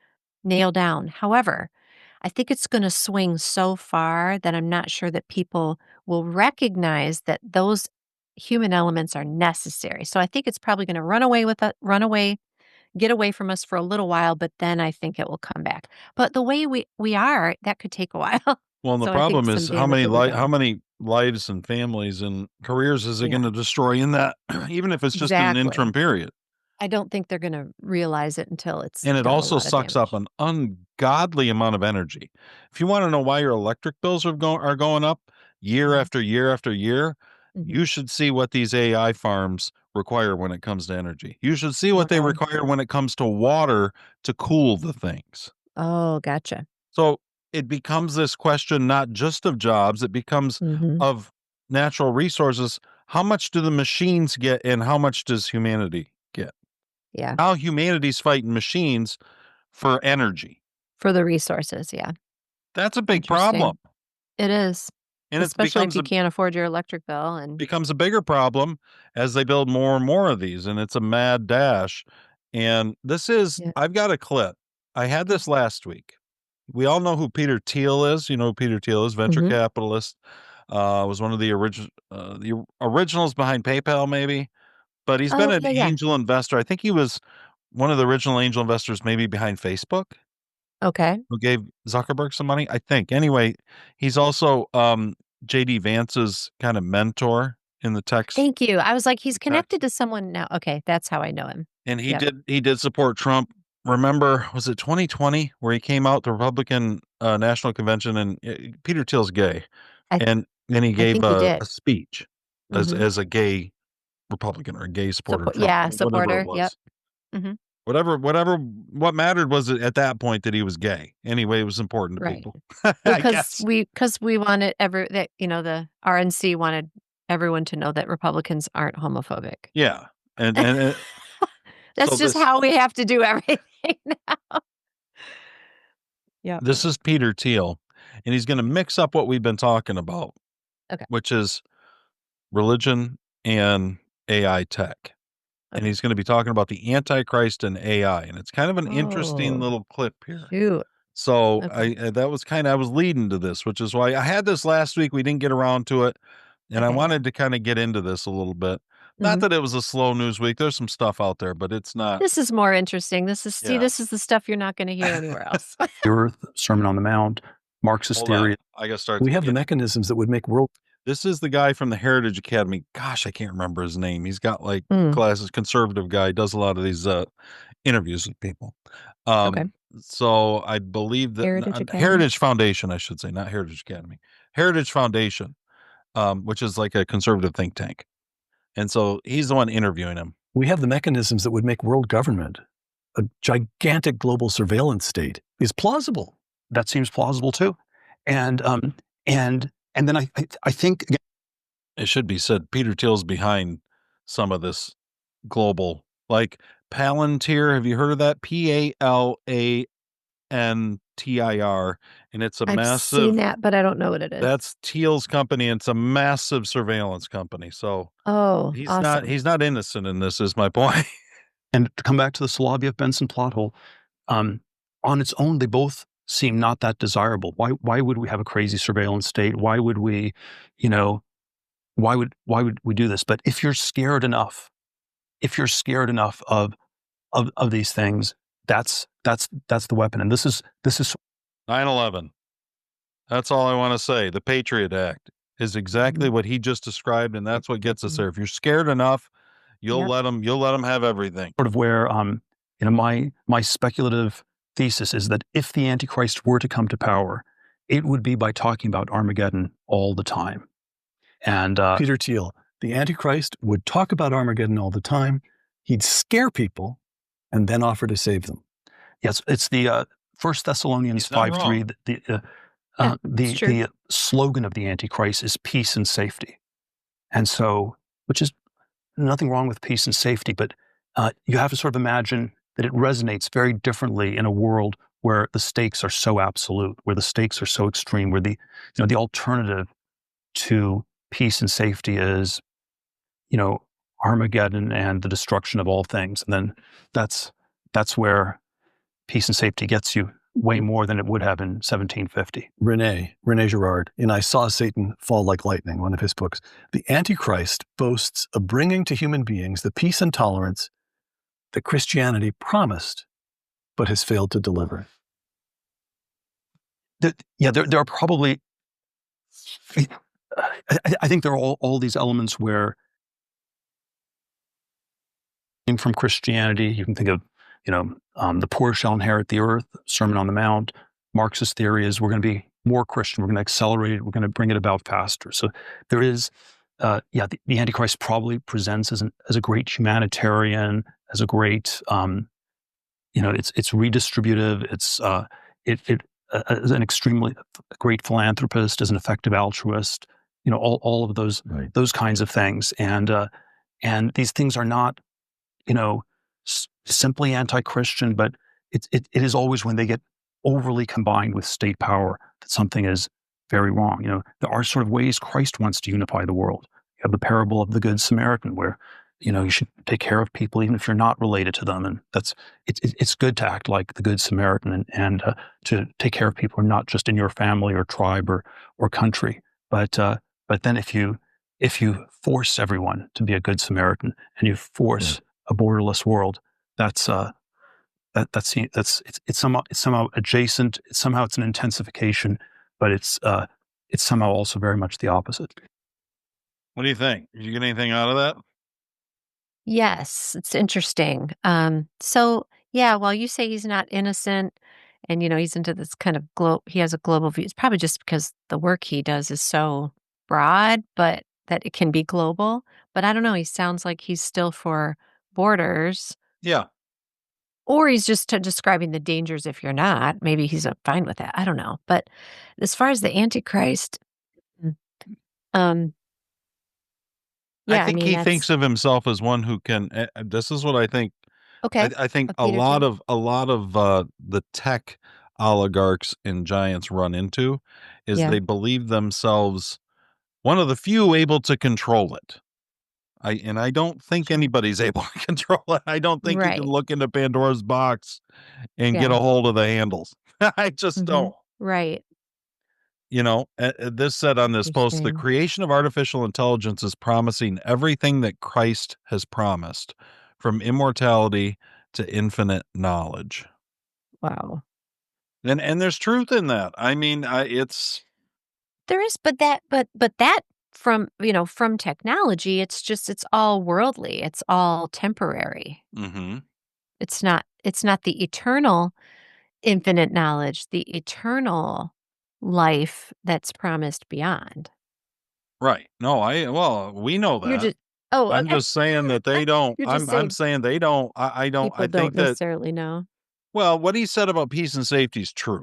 nail down. However, I think it's going to swing so far that I'm not sure that people will recognize that those human elements are necessary. So I think it's probably going to run away, get away from us for a little while, but then I think it will come back. But the way we are, that could take a while. Well, and the So I think problem some is damage will be how done. many lives and families and careers is it Yeah, gonna destroy in that even if it's just in an interim exactly. period? I don't think they're gonna realize it until it's And it done a also lot of sucks up damage. an ungodly amount of energy. If you wanna know why your electric bills are going up year Mhm, after year after year, mhm. you should see what these AI farms require when it comes to energy. You should see what they Okay. require when it comes to water to cool the things. Oh, gotcha. So it becomes this question not just of jobs, it becomes Mhm. of natural resources. How much do the machines get and how much does humanity get? Yeah. Now humanity's fighting machines for energy. For the resources, yeah. That's a big Interesting. problem. It is, And it especially if you can't afford your electric bill and becomes a bigger problem as they build more and more of these, and it's a mad dash. And yeah. I've got a clip. I had this last week. We all know who Peter Thiel is. You know who Peter Thiel is, venture Mhm. capitalist. Was one of the originals behind PayPal, maybe. But he's been Oh, an yeah, yeah. angel investor. I think he was one of the original angel investors, maybe behind Facebook, Okay. who gave Zuckerberg some money. I think. Anyway, he's also JD Vance's kind of mentor in the Thank you. I was like, he's tech. connected to someone now. Okay, that's how I know him. And Yep. he did support Trump. Remember, was it 2020 where he came out the Republican National Convention and Peter Thiel's gay, I and then he I gave think he did. a speech Mhm. as a gay Republican or a gay supporter of Trump, whatever it Supporter. Yep. was. Mhm. What mattered was at that point that he was gay. Anyway, it was important to Right. people, Well, I guess. because we wanted the RNC wanted everyone to know that Republicans aren't homophobic. Yeah, and so That's just how we have to do everything now. Yep. this is Peter Thiel, and he's going to mix up what we've been talking about, Okay. which is religion and AI tech. And Okay. he's going to be talking about the Antichrist and AI. And it's kind of an interesting Oh, little clip here. shoot. So Okay. that was I was leading to this, which is why I had this last week. We didn't get around to it. And I Okay, yeah. wanted to kind of get into this a little bit. Not Mhm. that it was a slow news week. There's some stuff out there, but it's not. This is more interesting. Yeah. This is the stuff you're not gonna hear anywhere else. Earth, Sermon on the Mount, Marxist Hold on. theory. I got to start at We the have the beginning. mechanisms that would make world This is the guy from the Heritage Academy. Gosh, I can't remember his name. He's got like Mm, classes, conservative guy, does a lot of these interviews with people. okay. So I believe that Heritage Academy. Heritage Foundation, I should say, not Heritage Academy, Heritage Foundation, which is like a conservative think tank. And so he's the one interviewing him. We have the mechanisms that would make world government a gigantic global surveillance state is plausible. That seems plausible too. And then I think again, It should be said Peter Thiel's behind some of this global, like Palantir. Have you heard of that? Palantir, and it's a I've massive. seen that, but I don't know what it is. That's Thiel's company. And it's a massive surveillance company. So he's awesome. He's not innocent in this. Is my point. and to come back to the Soloviev-Benson plot hole, on its own, they both seem not that desirable. Why would we have a crazy surveillance state? Why would we, why would we do this? But if you're scared enough of these things, that's the weapon. And this is 9/11. That's all I want to say. The Patriot Act is exactly what he just described, and that's what gets us there. If you're scared enough, you'll let them have everything. sort of where my speculative thesis is that if the Antichrist were to come to power, it would be by talking about Armageddon all the time. And Peter Thiel, the Antichrist would talk about Armageddon all the time. He'd scare people and then offer to save them. yes, it's the 1 Thessalonians He's not 5:3. it's true. The slogan of the Antichrist is peace and safety. And so, which is nothing wrong with peace and safety, but you have to sort of imagine that it resonates very differently in a world where the stakes are so absolute, where the stakes are so extreme, where the alternative to peace and safety is, Armageddon and the destruction of all things. And then that's where peace and safety gets you way more than it would have in 1750. Rene Girard, in I Saw Satan Fall Like Lightning, one of his books, the Antichrist boasts of bringing to human beings the peace and tolerance that Christianity promised but has failed to deliver. There are probably, I think there are all these elements where from Christianity, you can think of, the poor shall inherit the earth, Sermon on the Mount. Marxist theory is we're going to be more Christian, we're going to accelerate it, we're going to bring it about faster. So there is, the Antichrist probably presents as a great humanitarian, as a great, it's redistributive, it's as an extremely great philanthropist, as an effective altruist, all of those kinds of things, and these things are not, simply anti-Christian, but it is always when they get overly combined with state power that something is very wrong. There are sort of ways Christ wants to unify the world. You have the parable of the Good Samaritan, where you should take care of people even if you're not related to them, and it's good to act like the Good Samaritan and to take care of people who are not just in your family or tribe or country. But then if you force everyone to be a Good Samaritan and you force a borderless world, it's somehow adjacent. It's an intensification, but it's somehow also very much the opposite. What do you think? Did you get anything out of that? Yes, it's interesting. So yeah, while you say he's not innocent and he's into this kind of he has a global view, it's probably just because the work he does is so broad, but that it can be global. But I don't know, he sounds like he's still for borders. Yeah. Or he's just describing the dangers if you're not. Maybe he's fine with that. I don't know. But as far as the Antichrist, I think he thinks of himself as one who can. This is what I think. Okay. I think a Peter lot Thiel. of the tech oligarchs and giants run into is Yeah. they believe themselves one of the few able to control it. I don't think anybody's able to control it. I don't think you Right. can look into Pandora's box and get Yeah. a hold of the handles. I just don't. Right. This said on this post, the Interesting. creation of artificial intelligence is promising everything that Christ has promised, from immortality to infinite knowledge. Wow. And there's truth in that. I mean, it's There is, but that from technology, it's all worldly. It's all temporary. Mm-hmm. It's not the eternal infinite knowledge, the eternal life that's promised beyond. Right. No, we know You're that. just Oh, I'm okay. just saying that they don't. You're just I'm saying saying they don't. I people don't think that, necessarily know. well, what he said about peace and safety is true.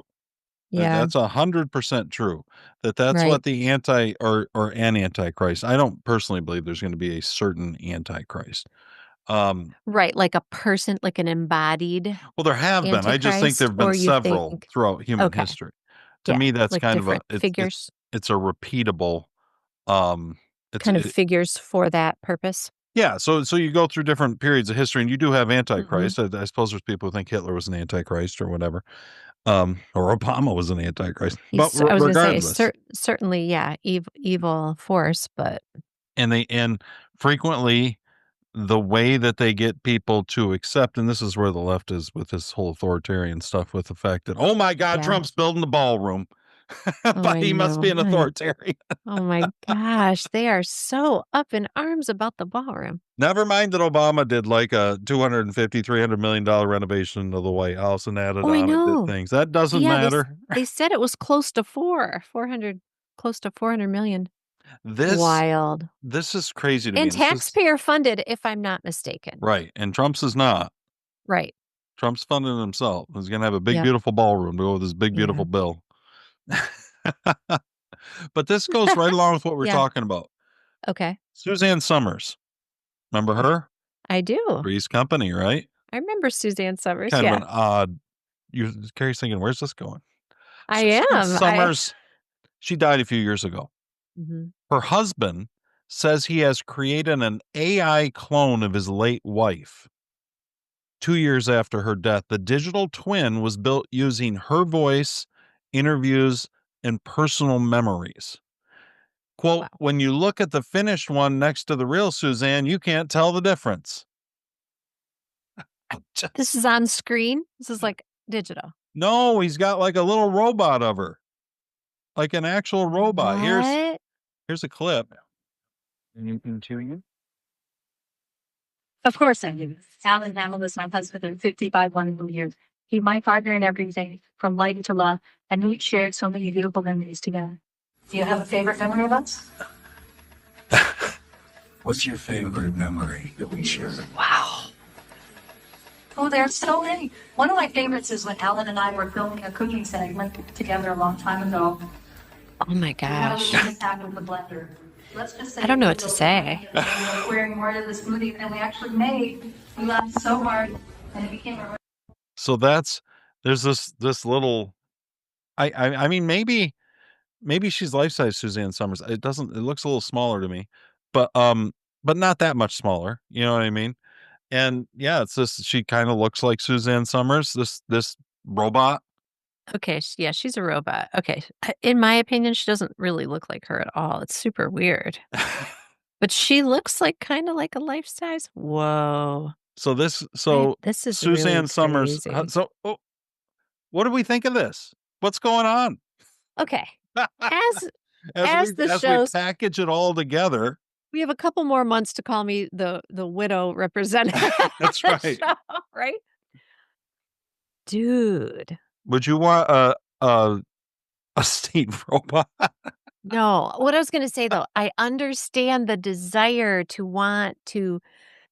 Yeah, That's 100% true. That's right. what the anti or an antichrist. I don't personally believe there's going to be a certain antichrist. Right, like a person, like an embodied Well, there have been. I just think antichrist, there've been or you several think throughout human okay, history. To yeah, me, that's like kind of different figures, it's a repeatable. Um, it's kind of figures for that purpose? Yeah, so you go through different periods of history, and you do have Mhm. antichrist. I suppose there's people who think Hitler was an antichrist or whatever, or Obama was an antichrist. But I was gonna say regardless, certainly, yeah, evil force, but and frequently the way that they get people to accept, and this is where the left is with this whole authoritarian stuff, with the fact that, oh my God, yeah. Trump's building the ballroom, Oh, but I he must know, be an authoritarian. oh my gosh, they are so up in arms about the ballroom. Never mind that Obama did like a $250-300 million renovation of the White House and added Oh, I on and did know. things. That doesn't Yeah, matter. they said it was close to 400 million. This Wild. this is crazy to me. And This is taxpayer funded, if I'm not mistaken. right, and Trump's is not. Right. Trump's funding himself. He's gonna have a big, Yep. beautiful ballroom to go with his big, Yeah. beautiful bill. But this goes right along with what we're Yeah. talking about. Okay. Suzanne Sommers. Remember her? I do. Three's Company, right? I remember Suzanne Sommers, Kind of yeah. an odd Carrie's thinking, where's this going? I Suzanne am. Sommers, she died a few years ago. Mhm. Her husband says he has created an AI clone of his late wife. 2 years after her death, the digital twin was built using her voice, interviews, and personal memories. Quote, Wow. when you look at the finished one next to the real Suzanne, you can't tell the difference. This is on screen? This is like digital. No, he's got like a little robot of her, like an actual robot. What? Here's a clip. Of course I do. Alan Hamel is my husband of 55 wonderful years. He's my partner in everything, from light to love, and we've shared so many beautiful memories together. Do you have a favorite memory of us? What's your favorite memory that we shared? Wow. Oh, there's so many. One of my favorites is when Alan and I were filming a cooking segment together a long time ago. Oh my We gosh. had a attack with the blender. Let's just say I don't know what to say. We were pouring more to the smoothie than we actually made. We laughed so hard, and it became a So there's this little, I mean, maybe she's life size Suzanne Sommers. It looks a little smaller to me, but not that much smaller. You know what I mean? And yeah, it's just, she kind of looks like Suzanne Sommers, this robot. Okay, yeah, she's a robot. Okay. In my opinion, she doesn't really look like her at all. It's super weird. But she looks like kind of like a life size. Whoa. This This is really Suzanne Sommers. crazy. What do we think of this? What's going on? Okay. As as this we shows, package it all together. we have a couple more months to call me the widow representative. That's of the right. show, right? Dude. Would you want a state robot? No. What I was going to say though, I understand the desire to want to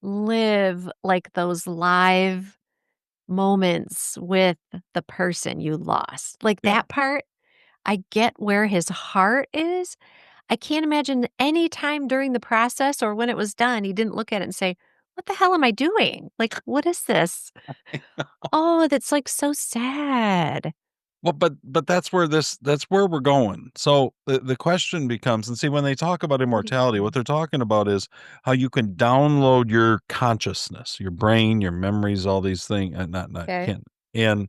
live like those live moments with the person you lost. Like Yeah. that part, I get where his heart is. I can't imagine any time during the process or when it was done, he didn't look at it and say, "What the hell am I doing? Like, what is this?" Oh, that's like so sad. Well, but that's where we're going. So the question becomes, and see, when they talk about immortality, what they're talking about is how you can download your consciousness, your brain, your memories, all these things, not Okay. can,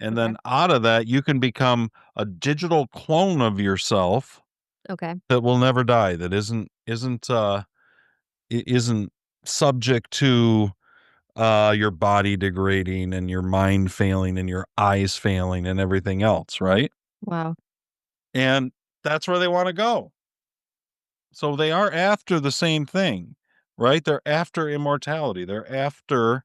and then out of that you can become a digital clone of yourself Okay. that will never die, that isn't subject to your body degrading and your mind failing and your eyes failing and everything else, right? Wow. And that's where they want to go. So they are after the same thing, right? They're after immortality. They're after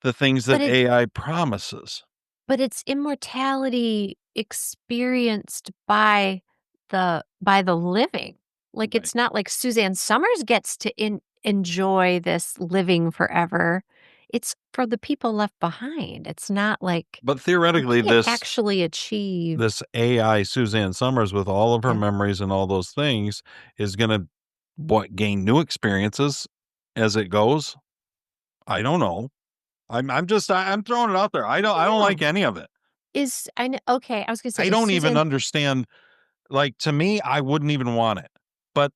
the things that AI promises. But it's immortality experienced by the living. Like, Right. it's not like Suzanne Sommers gets to enjoy this living forever. It's for the people left behind. It's not like But you theoretically, can't actually achieve. this AI Suzanne Sommers, with all of her Yeah. memories and all those things, is gonna gain new experiences as it goes? I don't know. I'm just I'm throwing it out there. I don't like No. any of it. Okay, I was gonna say, I is don't even Suzanne understand. Like, to me, I wouldn't even want it. But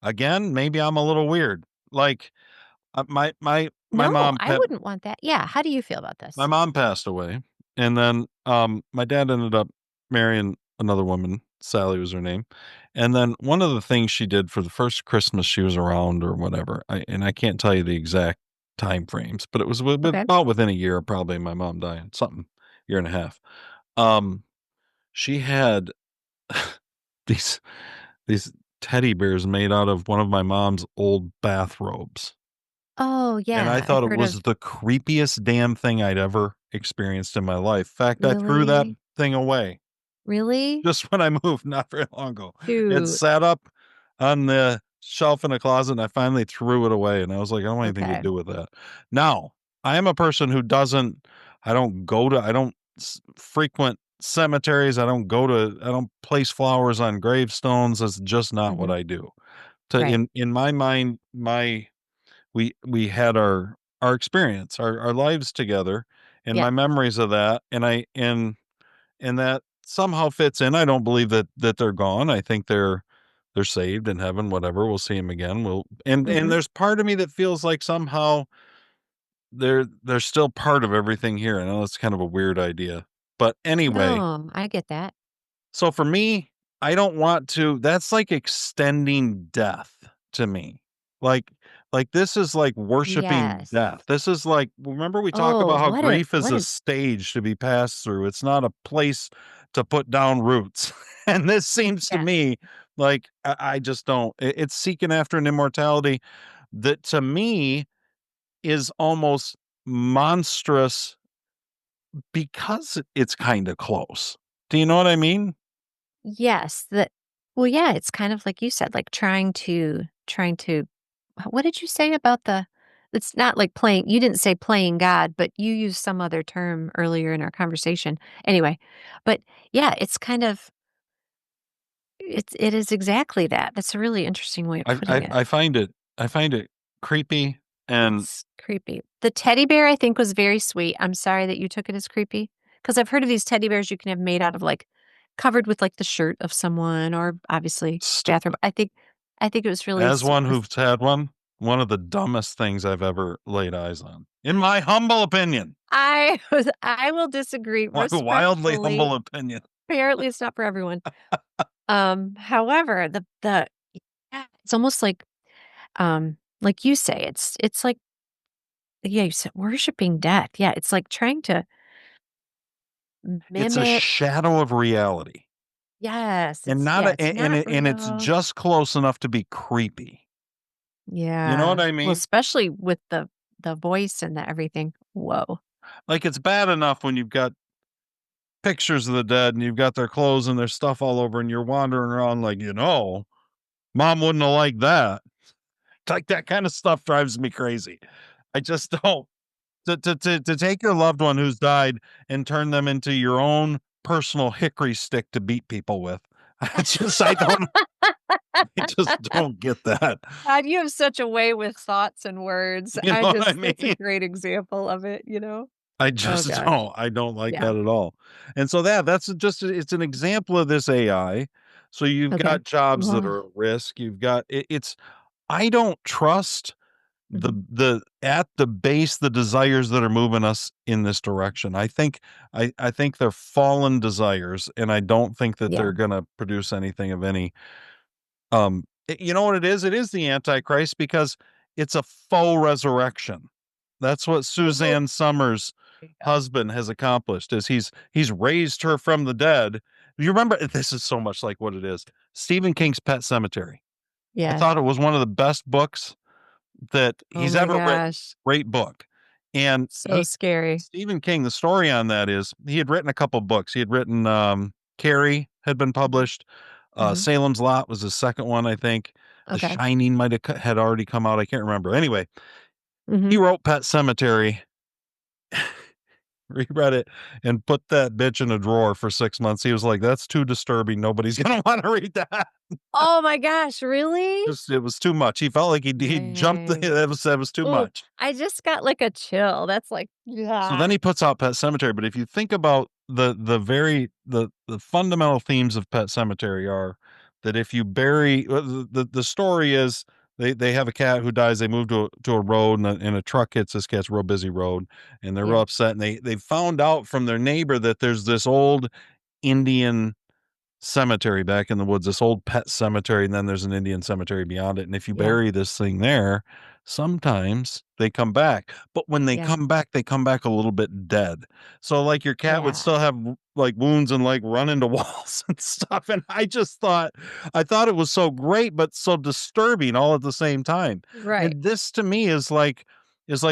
again, maybe I'm a little weird. Like, my No, mom I wouldn't want that. Yeah, how do you feel about my this? mom passed away, and then my dad ended up marrying another woman. Sally was her name. And then one of the things she did for the first Christmas she was around or whatever, I can't tell you the exact time frames, but it was Okay. about within a year, probably, my mom dying, something, year and a half. She had these these teddy bears made out of one of my mom's old bathrobes. Oh, And I yeah, I've thought it heard was of. the creepiest damn thing I'd ever experienced in my life. In fact, I threw that Really? thing away Really? just when I moved not very long ago. It Shoot. sat up on the shelf in a closet, and I finally threw it away, and I was like, "I don't want anything to Okay. do with that." Now, I am a person who I don't frequent cemeteries. I don't place flowers on gravestones. That's just not what Mhm. I do. To Right. in my mind, we had our experience, our lives together, and Yeah. my memories of that, and that somehow fits in. I don't believe that they're gone. I think they're saved in heaven, whatever. We'll see them again. And Mhm. there's part of me that feels like somehow they're still part of everything here. I know that's kind of a weird idea. But anyway, No, I get that. so for me, I don't want to that's like extending death to me. Like this is like worshiping Yes. death. This is like, remember we talk Oh, about how what a grief is what a a stage to be passed through. It's not a place to put down roots. And this seems to yes. me like I just don't it's seeking after an immortality that to me is almost monstrous because it's kind of close. Do you know what I mean? Yes, well, yeah, it's kind of like you said, like trying to what did you say about the it's not like playing you didn't say playing God, but you used some other term earlier in our conversation. Anyway, but yeah, it's kind of it is exactly that. That's a really interesting way of putting it. I find it creepy and It's creepy. The teddy bear, I think, was very sweet. I'm sorry that you took it as creepy because I've heard of these teddy bears you can have made out of like covered with like the shirt of someone or obviously bathroom. stupid. I think it was really As one who's had one of the dumbest things I've ever laid eyes on, in my humble opinion. I will disagree My wildly respectfully. humble opinion. Apparently, it's not for everyone. However, the yeah, it's almost like you say, it's like yeah, you said worshiping death. Yeah, it's like trying to It's a mimic. shadow of reality, Yes, and it's not yeah, a it's not and it's real. just close enough to be creepy. You know what Yeah. I Well, mean? especially with the voice and the everything. Whoa. Like, it's bad enough when you've got pictures of the dead and you've got their clothes and their stuff all over and you're wandering around like, mom wouldn't have liked that. Like, that kind of stuff drives me crazy. I just don't. To take your loved one who's died and turn them into your own personal hickory stick to beat people with. I just don't get that. God, you have such a way with thoughts and words. You know what I That's a mean? great example of it, you know? I Oh just gosh. don't. I don't like Yeah. that at all. And so that's just it's an example of this AI. So you've Okay. got jobs that Ugh. are at risk. You've got it's I don't trust Mhm. the at the base the desires that are moving us in this direction. I think they're fallen desires, and I don't think that Yeah. they're going to produce anything of any you know what it is? It is the antichrist because it's a faux resurrection. That's what Oh, Suzanne Sommers' there you go. husband has accomplished is he's raised her from the dead, You remember, this is so much like what it is. Stephen King's Pet Sematary. I Yeah. thought it was one of the best books that Oh he's my ever written. gosh. Great book. And So scary. Stephen King, the story on that is he had written a couple books. He had written Carrie had been published. Mhm. Salem's Lot was his second one, I think. The Okay. Shining might have had already come out. I can't remember. Anyway, Mhm. he wrote Pet Sematary, reread it, and put that bitch in a drawer for 6 months. He was like, "That's too disturbing. Nobody's gonna want to read that." Oh my gosh, really? Just it was too much. He felt like he jumped. Dang. That was too Ooh, much. I just got like a chill. That's like, So then he puts out Pet Sematary. But if you think about the fundamental themes of Pet Sematary are that if you bury the story is they have a cat who dies. They move to a road and a truck hits this cat's real busy road, and they're real Yeah. upset. And they found out from their neighbor that there's this old Indian cemetery back in the woods, this old pet cemetery, and then there's an Indian cemetery beyond it. And if you Yeah. bury this thing there, sometimes they come back. But when they Yeah. come back a little bit dead. So like your cat would Yeah. still have like wounds and like run into walls and stuff. And I thought it was so great, but so disturbing all at the same time. Right. And this to me is like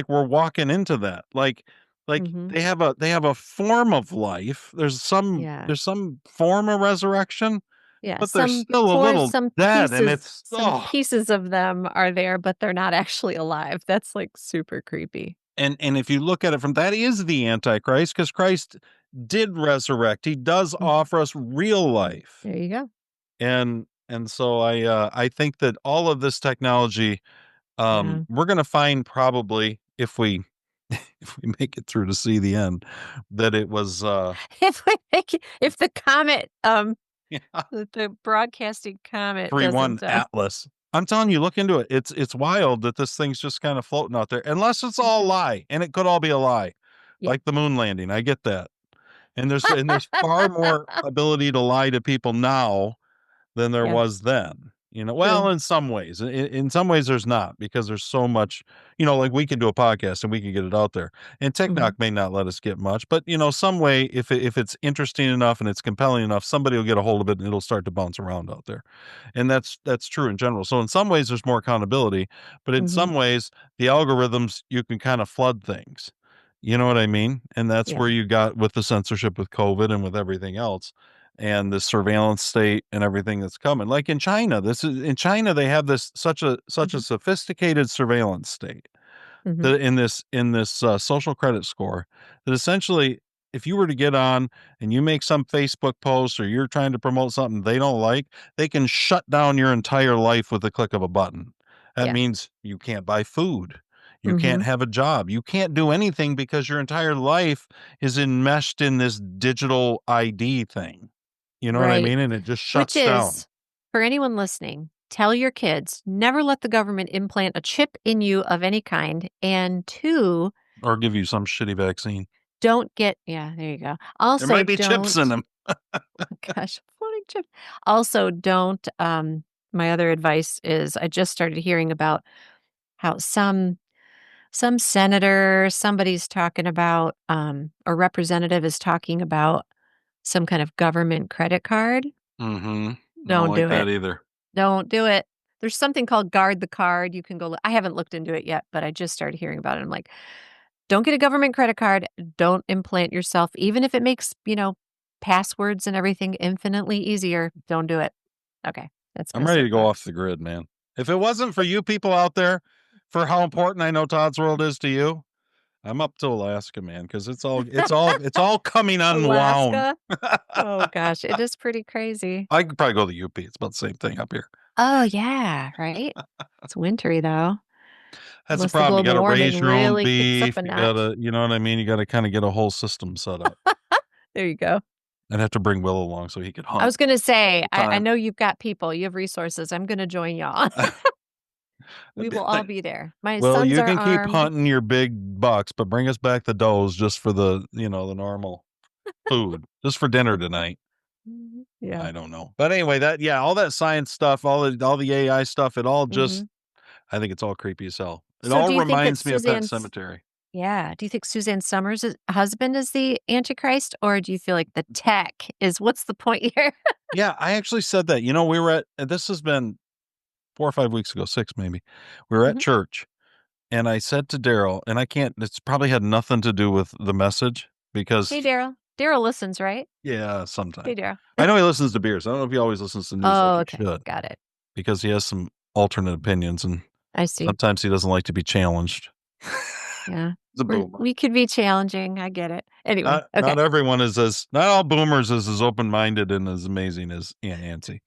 we're walking into that. Like Mhm. they have a form of life. There's some form of resurrection, Yeah. but they're Some still a little dead, and it's pieces of them are there, but they're not actually alive. That's like super creepy. and if you look at it from that is the Antichrist, because Christ did resurrect. He does offer us real life. There you go. And so I think that all of this technology, Yeah. we're gonna find probably if we if we make it through to see the end, that it was If the comet, yeah. the broadcasting comet 3-1 doesn't, Atlas. I'm telling you, look into it. It's wild that this thing's just kind of floating out there, unless it's all a lie, and it could all be a lie, Yeah. like the moon landing. I get that, and there's far more ability to lie to people now than there Yeah. was then. True. Well, in some ways, in some ways, there's not because there's so much. Like we can do a podcast and we can get it out there, and TikTok may not let us get much, but some way, if it's interesting enough and it's compelling enough, somebody will get a hold of it and it'll start to bounce around out there, and that's true in general. So in some ways, there's more accountability, but in some ways, the algorithms you can kind of flood things. You know what I mean? And that's Yeah. where you got with the censorship with COVID and with everything else and the surveillance state and everything that's coming. Like in China, in China they have this such a sophisticated surveillance state that in this social credit score that essentially if you were to get on and you make some Facebook post or you're trying to promote something they don't like, they can shut down your entire life with the click of a button. That Yeah. means you can't buy food. You can't have a job. You can't do anything because your entire life is enmeshed in this digital ID thing. You know what I Right. mean? And it just Which shuts down. is, for anyone listening, tell your kids, never let the government implant a chip in you of any kind. And 2, Or give you some shitty vaccine. don't get, yeah, there you go. There Also, might be chips in them. oh gosh, floating chips. Also, don't, my other advice is I just started hearing about how some senator, somebody's talking about, a representative is talking about some kind of government credit card. I don't Don't like do that it. either. Don't do it. There's something called Guard the Card. You can go I haven't looked into it yet, but I just started hearing about it. I'm like, don't get a government credit card. Don't implant yourself, even if it makes, passwords and everything infinitely easier. Don't do it. Okay. That's I'm my ready to go off soapbox. the grid, man. If it wasn't for you people out there, for how important I know Todd's World is to you, I'm up to Alaska, man, because it's all coming unwound. Alaska? Oh gosh, it is pretty crazy. I could probably go to the UP. It's about the same thing up here. Oh yeah, right? It's wintry though. That's the Unless the problem. You global got to warming raise your own really kicks up beef. a You notch. gotta, you know what I mean? You gotta kind of get a whole system set up. There you go. I'd have to bring Will along so he could hunt. I was gonna say, I time. know you've got people, you have resources. I'm gonna join y'all. We will all be there. My Well, sons you are can keep armed. hunting your big bucks, but bring us back the does just for the normal food, just for dinner tonight. Yeah. I don't know, but anyway, all that science stuff, all the AI stuff, it all just, I think it's all creepy as hell. It So all do you think that reminds me of Pet Suzanne's Cemetery. Yeah. Do you think Suzanne Sommers' husband is the Antichrist, or do you feel like the tech is what's the point here? Yeah, I actually said that. We were this has been 4 or 5 weeks ago, 6 maybe. We were at Mhm. church, and I said to Daryl, and it's probably had nothing to do with the message because Hey, Daryl. Daryl listens, right? yeah, sometimes. Hey, Daryl. I know he listens to beers. I don't know if he always listens to news Oh, like okay. he should Got it. because he has some alternate opinions, and I see. sometimes he doesn't like to be challenged. Yeah. He's a boomer. We could be challenging. I get it. Anyway. Okay. Not everyone is not all boomers is as open-minded and as amazing as Aunt Nancy.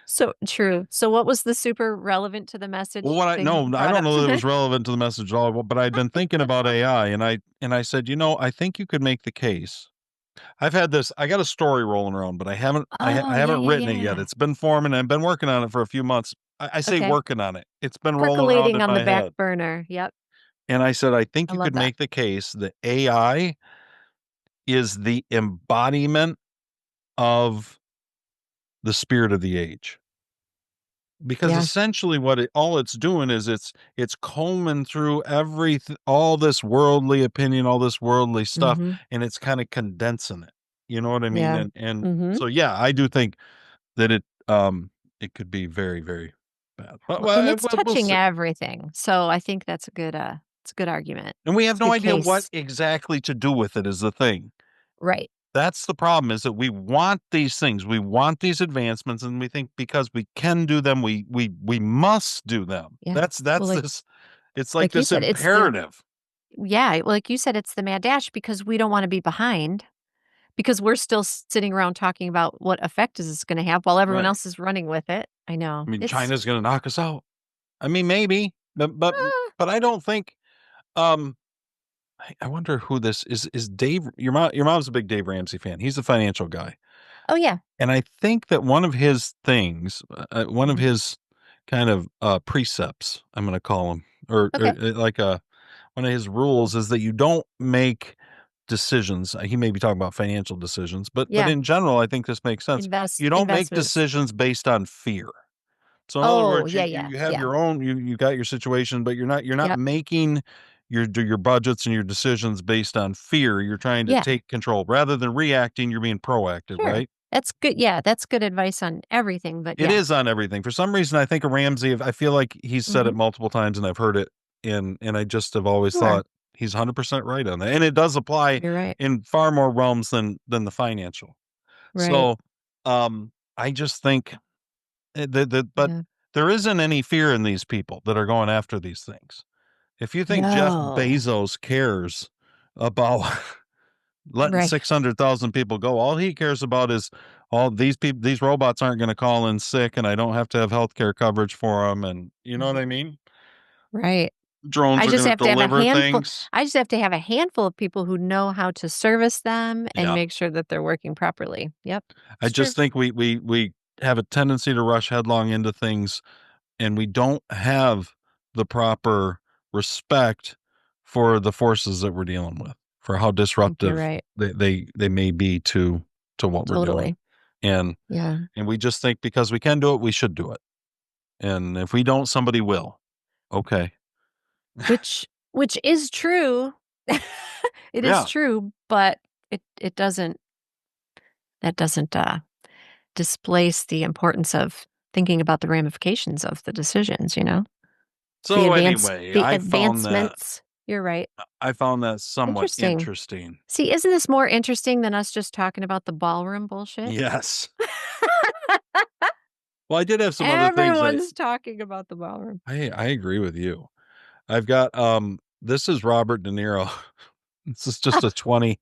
So true. So what was the super relevant to the message Well, I thing you don't brought up know that it today? was relevant to the message at all, but I'd been thinking about AI, and I said, I think you could make the case. I got a story rolling around, but I haven't Oh, I yeah, haven't yeah, written it yet. yeah. It's been forming. I've been working on it for a few months. I say Okay. working on it. It's been rolling around Percolating in on the my back head. burner. Yep. And I said, I think I you love could that. make the case that AI is the embodiment of the spirit of the age. Because Yeah. essentially all it's doing is it's combing through all this worldly opinion, all this worldly stuff, Mhm. and it's kind of condensing it. You know what I mean? Yeah. And Mhm. so yeah, I do think that it could be very, very bad. But Well, and it's we'll touching see. everything. So I think that's a good argument. And we have It's a no good idea what case. exactly to do with it is the thing. Right. That's the problem, is that we want these things. We want these advancements, and we think because we can do them, we must do them. Yeah. That's Well, like this it's like you this said, it's the imperative. yeah, like you said, it's the mad dash because we don't want to be behind because we're still sitting around talking about what effect is this going to have while everyone Right. else is running with it. I know. I mean, It's China's gonna knock us out. I mean, maybe, but ah, I don't think, um I wonder who this is Dave your mom's a big Dave Ramsey fan. He's a financial guy. oh yeah. And I think that one of his things, one of Mhm. his kind of, precepts, I'm gonna call them, or, Okay. like one of his rules is that you don't make decisions. He may be talking about financial decisions, but Yeah. in general, I think this makes sense. You don't make Investments. decisions based on fear. So in other Oh, words, yeah, yeah. you have Yeah. your own, you got your situation, but you're not Yep. making your budgets and your decisions based on fear. You're trying to Yeah. take control rather than reacting. You're being proactive, Sure. right? That's good. Yeah, that's good advice on everything, but It yeah. is on everything. For some reason, I think of Ramsey. I feel like he's said it Mhm. multiple times, and I've heard it, and I just have always Sure. thought he's 100% right on that, and it does apply You're right. in far more realms than the financial. Right. So, I just think but Yeah. there isn't any fear in these people that are going after these things. If you think Jeff No. Bezos cares about letting Right. 600,000 people go, all he cares about is all these people, these robots aren't going to call in sick, and I don't have to have healthcare coverage for them. And you know what Mhm. I mean? Right. Drones I are just going to have to have a deliver handful things. I just have to have a handful of people who know how to service them and Yeah. make sure that they're working properly. Yep. I It's true. just think we have a tendency to rush headlong into things, and we don't have the proper respect for the forces that we're dealing with, for how I think you're disruptive right. they may be to what we're doing. Totally. And Yeah. we just think because we can do it, we should do it. And if we don't, somebody will. Okay. Which is true. It is Yeah. true, but it doesn't that doesn't displace the importance of thinking about the ramifications of the decisions, you know? So anyway, The advancements. You're right. I found that somewhat Interesting. interesting. See, isn't this more interesting than us just talking about the ballroom bullshit? Yes. Well, I did have some other things Everyone's talking about the ballroom. I agree with you. I've got this is Robert De Niro. This is just a 20.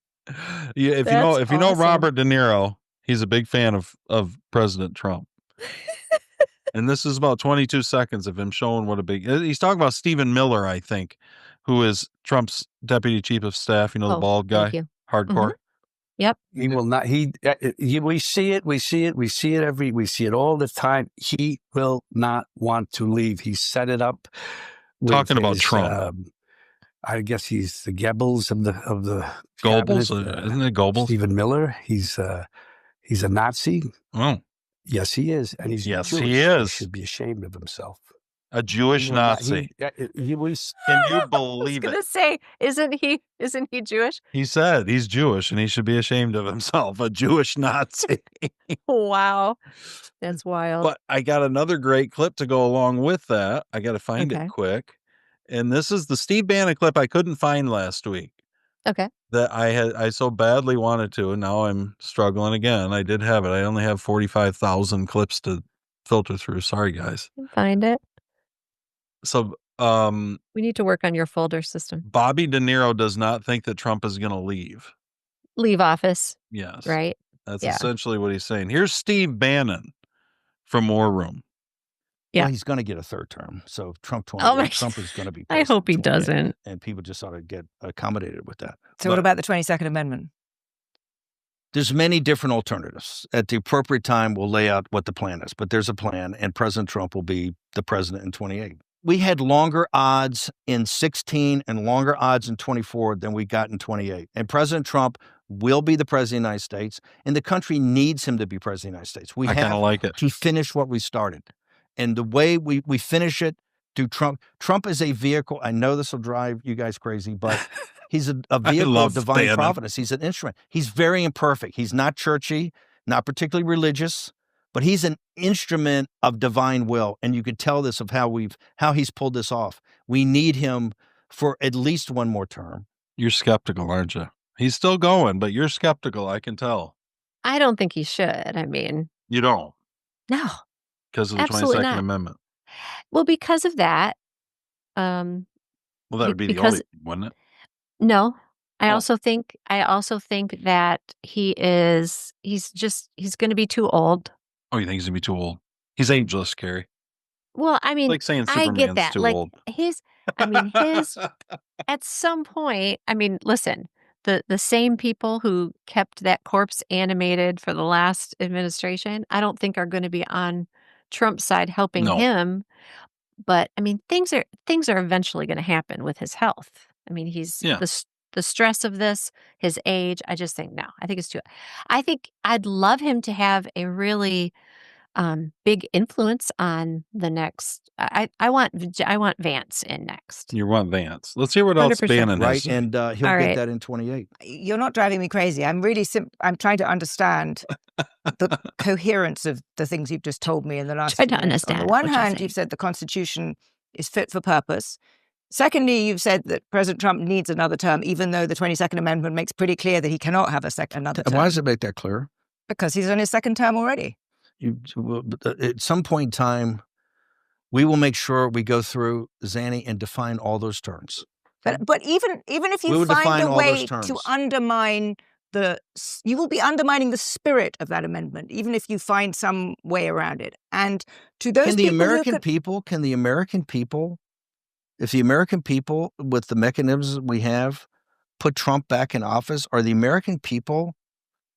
Yeah, That's if you know awesome. Robert De Niro, he's a big fan of President Trump. And this is about 22 seconds of him showing what a big he's talking about Stephen Miller, I think, who is Trump's deputy chief of staff, the Oh, bald thank guy, you. hardcore. Yep. He will not. We see it. We see it. We see it all the time. He will not want to leave. He set it up. With Talking about his, Trump. I guess he's the Goebbels of the Goebbels, cabinet, isn't it Goebbels? Stephen Miller. He's a Nazi. Oh, Yes, he is, and he's yes, Jewish. he He is. should be ashamed of himself. A Jewish Nazi. He was. Can you I was believe gonna it? say, isn't he Jewish? He said he's Jewish and he should be ashamed of himself. A Jewish Nazi. Wow, that's wild. But I got another great clip to go along with that. I got to find Okay. it quick. And this is the Steve Bannon clip I couldn't find last week Okay. that I so badly wanted to, and now I'm struggling again. I did have it. I only have 45,000 clips to filter through. Sorry, guys. Find it. So, We need to work on your folder system. Bobby De Niro does not think that Trump is going to leave. Leave office, Yes. right? That's Yeah. essentially what he's saying. Here's Steve Bannon from War Room. Yeah. Well, he's going to get a third term. So Trump Oh my 28. Trump is going to be. I hope he president 28, doesn't. And people just ought to get accommodated with that. So what about the 22nd Amendment? There's many different alternatives. At the appropriate time, we'll lay out what the plan is. But there's a plan, and President Trump will be the president in 28. We had longer odds in 16 and longer odds in 24 than we got in 28. And President Trump will be the president of the United States, and the country needs him to be president of the United States. We I kind of like it. to finish what we started. And the way we finish it through Trump is a vehicle. I know this will drive you guys crazy, but he's a vehicle of divine Bannon. providence. He's an instrument. He's very imperfect. He's not churchy, not particularly religious, but he's an instrument of divine will. And you could tell this of how he's pulled this off. We need him for at least one more term. You're skeptical, aren't you? He's still going, but you're skeptical. I can tell. I don't think he should. I mean, You don't, no. because of the Absolutely 22nd not. Amendment. Well, because of that, Well, that would be the because only, wouldn't it? no. I Oh. also think that he's going to be too old. Oh, you think he's going to be too old? He's ageless, Carrie. Well, I mean, Like saying I Superman's get that. too Like old. his at some point, I mean, listen, the same people who kept that corpse animated for the last administration, I don't think are going to be on Trump's side helping No. him. But I mean, things are eventually going to happen with his health. I mean, he's Yeah. the stress of this, his age. I just think no. I think it's too. I think I'd love him to have a really big influence on the next. I want Vance in next. You want Vance. Let's hear what else 100%. Bannon has. Right. And he'll All get right. that in 28. You're not driving me crazy. I'm really I'm trying to understand the coherence of the things you've just told me in the last Try few to minutes. On understand the one what you're hand, saying. you've said the Constitution is fit for purpose. Secondly, you've said that President Trump needs another term, even though the 22nd Amendment makes pretty clear that he cannot have another term. Why does it make that clear? Because he's on his second term already. At some point in time, we will make sure we go through Zanny and define all those terms. But even if We you will define find a all those way to terms. undermine you will be undermining the spirit of that amendment, even if you find some way around it. And to those Can the people who American could- people, if the American people, with the mechanisms we have, put Trump back in office, are the American people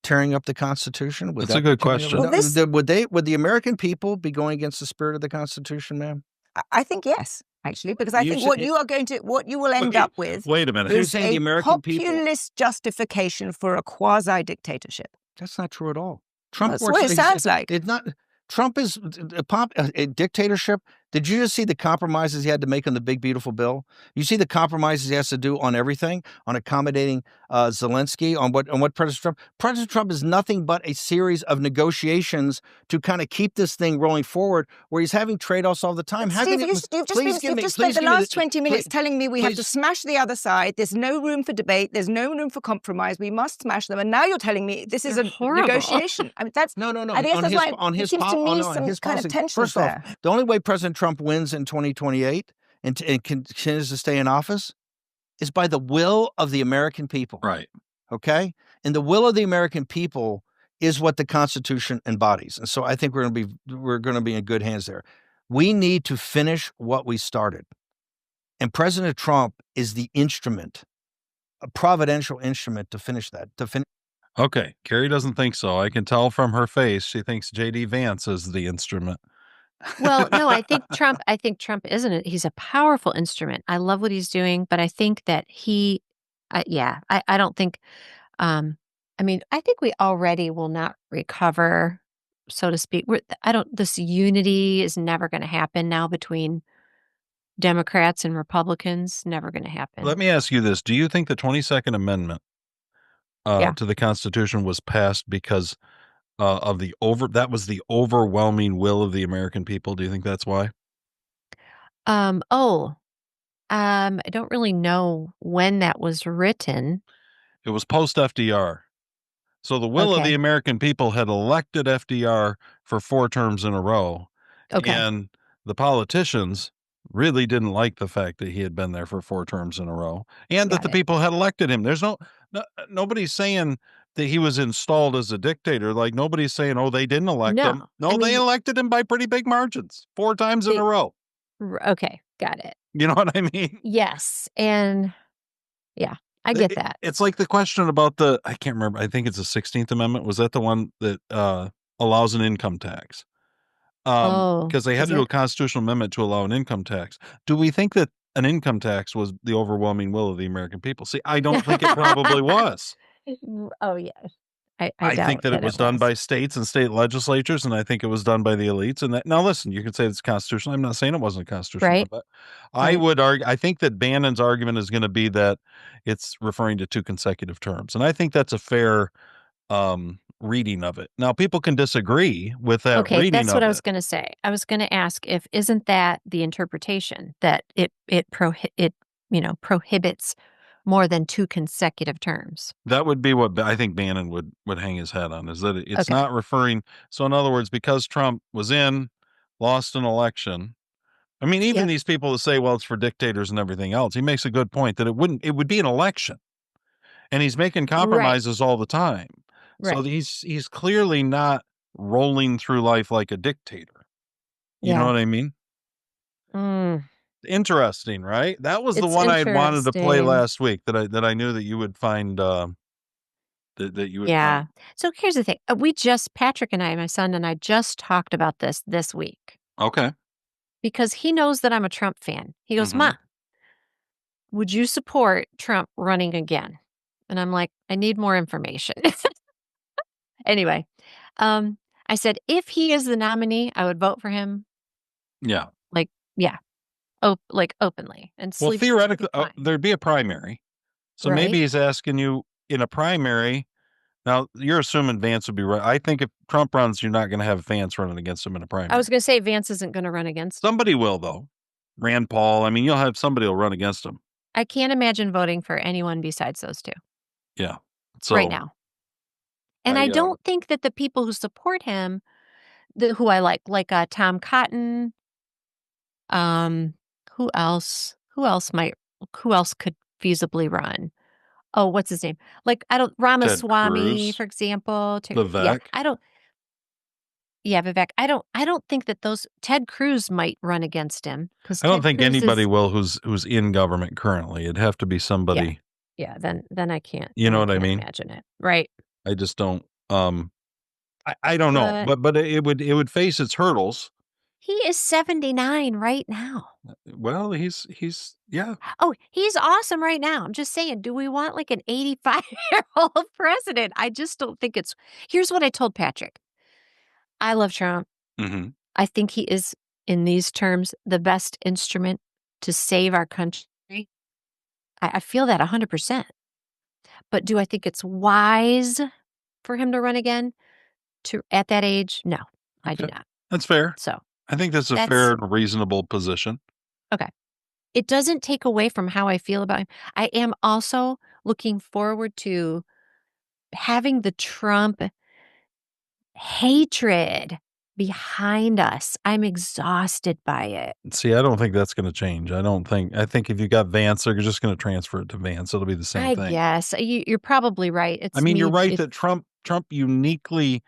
tearing up the Constitution? That's a good question. Well, this- Would the American people be going against the spirit of the Constitution, ma'am? I think yes, actually, because I You think said- what you will end up with Wait a minute. You're is saying the a American people- populist justification for a quasi-dictatorship. That's not true at all. Trump That's works- what it sounds like. It's not. Trump is a dictatorship. Did you just see the compromises he had to make on the big, beautiful bill? You see the compromises he has to do on everything, on accommodating Zelensky, on what President Trump. President Trump is nothing but a series of negotiations to kind of keep this thing rolling forward, where he's having trade-offs all the time. How Steve, can you've just please give me- spent please the give me last 20 minutes please- telling me we have to please- smash the other side. There's no room for debate. There's no room for compromise. We must smash them. And now you're telling me this is You're a horrible. negotiation. I mean, that's No. I guess that's why on it his seems to pop- me on some his kind of policy. tension First there. off, the only way President Trump wins in 2028 and continues to stay in office is by the will of the American people. Right. Okay, and the will of the American people is what the Constitution embodies, and so I think we're going to be in good hands there. We need to finish what we started, and President Trump is the instrument, a providential instrument to finish that. Okay. Carrie doesn't think so. I can tell from her face. She thinks J.D. Vance is the instrument. Well, no, I think Trump isn't it. He's a powerful instrument. I love what he's doing, but I think that I don't think, I mean, I think we already will not recover, so to speak. This unity is never going to happen now between Democrats and Republicans, never going to happen. Let me ask you this. Do you think the 22nd Amendment to the Constitution was passed because of that was the overwhelming will of the American people? Do you think that's why? I don't really know when that was written. It was post FDR. So the will of the American people had elected FDR for 4 terms in a row. Okay. And the politicians really didn't like the fact that he had been there for 4 terms in a row and that the people had elected him. There's nobody's saying that he was installed as a dictator. Like, nobody's saying, oh, they didn't elect him. No, they elected him by pretty big margins, 4 times in a row. Okay, got it. You know what I mean? Yes. And yeah, I get that. It's like the question about I can't remember. I think it's the 16th Amendment. Was that the one that allows an income tax? Because they had to do a constitutional amendment to allow an income tax. Do we think that an income tax was the overwhelming will of the American people? See, I don't think it probably was. Oh, yeah. I think that it was done by states and state legislatures, and I think it was done by the elites. And now, listen, you could say it's constitutional. I'm not saying it wasn't constitutional, right? But I would argue. I think that Bannon's argument is going to be that it's referring to 2 consecutive terms, and I think that's a fair reading of it. Now, people can disagree with that reading. Okay, that's what I was it. going to say. I was going to ask if isn't that the interpretation that it prohibits more than 2 consecutive terms. That would be what I think Bannon would hang his hat on, is that it's not referring. So in other words, because Trump was lost an election. I mean, even these people that say, well, it's for dictators and everything else, he makes a good point that it would be an election. And he's making compromises all the time. Right. So he's clearly not rolling through life like a dictator. You know what I mean? Interesting, right? That was the one I wanted to play last week that I knew that you would find that you would find. So here's the thing. Patrick and I, my son and I, just talked about this week. Okay. Because he knows that I'm a Trump fan. He goes, Mom, would you support Trump running again? And I'm like, I need more information. Anyway, I said, if he is the nominee, I would vote for him. Yeah. Openly. And well, theoretically, there'd be a primary. So maybe he's asking you in a primary. Now, you're assuming Vance would be right. I think if Trump runs, you're not going to have Vance running against him in a primary. I was going to say Vance isn't going to run against him. Somebody will, though. Rand Paul. I mean, you'll have somebody will run against him. I can't imagine voting for anyone besides those 2. Yeah. So, right now. And I don't think that the people who support him, who I like Tom Cotton, who else could feasibly run? Oh, what's his name? Ramaswamy, for example. Vivek. Vivek. I don't think that Ted Cruz might run against him. I don't think anybody will who's in government currently. It'd have to be somebody. Yeah, then I can't. You know what I mean? Imagine it. Right. I just don't. I don't know, but it would face its hurdles. He is 79 right now. Well, he's yeah. Oh, he's awesome right now. I'm just saying, do we want like an 85-year-old president? I just don't think it's. Here's what I told Patrick. I love Trump. Mm-hmm. I think he is, in these terms, the best instrument to save our country. I feel that 100%. But do I think it's wise for him to run again at that age? No, I do not. That's fair. So I think that's a fair and reasonable position. Okay. It doesn't take away from how I feel about him. I am also looking forward to having the Trump hatred behind us. I'm exhausted by it. See, I don't think that's going to change. I think if you got Vance, they're just going to transfer it to Vance. It'll be the same thing. I guess. You're probably right. You're right that Trump uniquely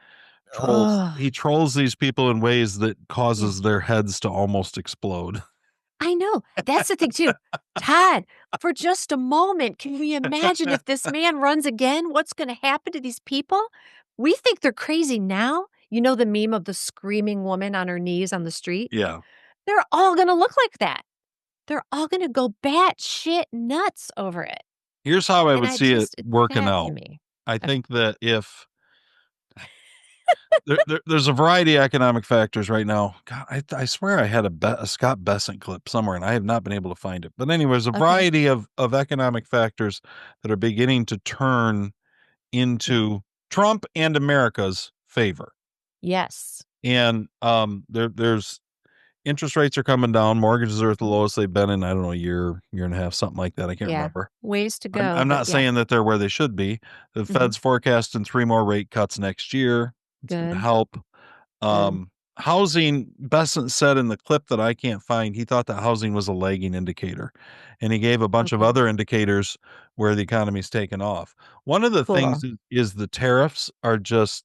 trolls. He trolls these people in ways that causes their heads to almost explode. I know. That's the thing, too. Todd, for just a moment, can we imagine if this man runs again? What's going to happen to these people? We think they're crazy now. You know the meme of the screaming woman on her knees on the street? Yeah. They're all going to look like that. They're all going to go batshit nuts over it. Here's how I would see it working out. I think that if there's a variety of economic factors right now. God, I swear I had a Scott Bessent clip somewhere, and I have not been able to find it. But anyways, a Okay. variety of economic factors that are beginning to turn into Trump and America's favor. Yes. And there's interest rates are coming down. Mortgages are at the lowest they've been in, I don't know, a year and a half, something like that. I can't Yeah. remember. Ways to I'm, go. I'm but not yeah. saying that they're where they should be. The Fed's forecasting 3 more rate cuts next year. It's going to Good. help. Housing, Bessent said in the clip that I can't find, he thought that housing was a lagging indicator. And he gave a bunch of Okay. other indicators where the economy's taken off. One of the things is the tariffs are just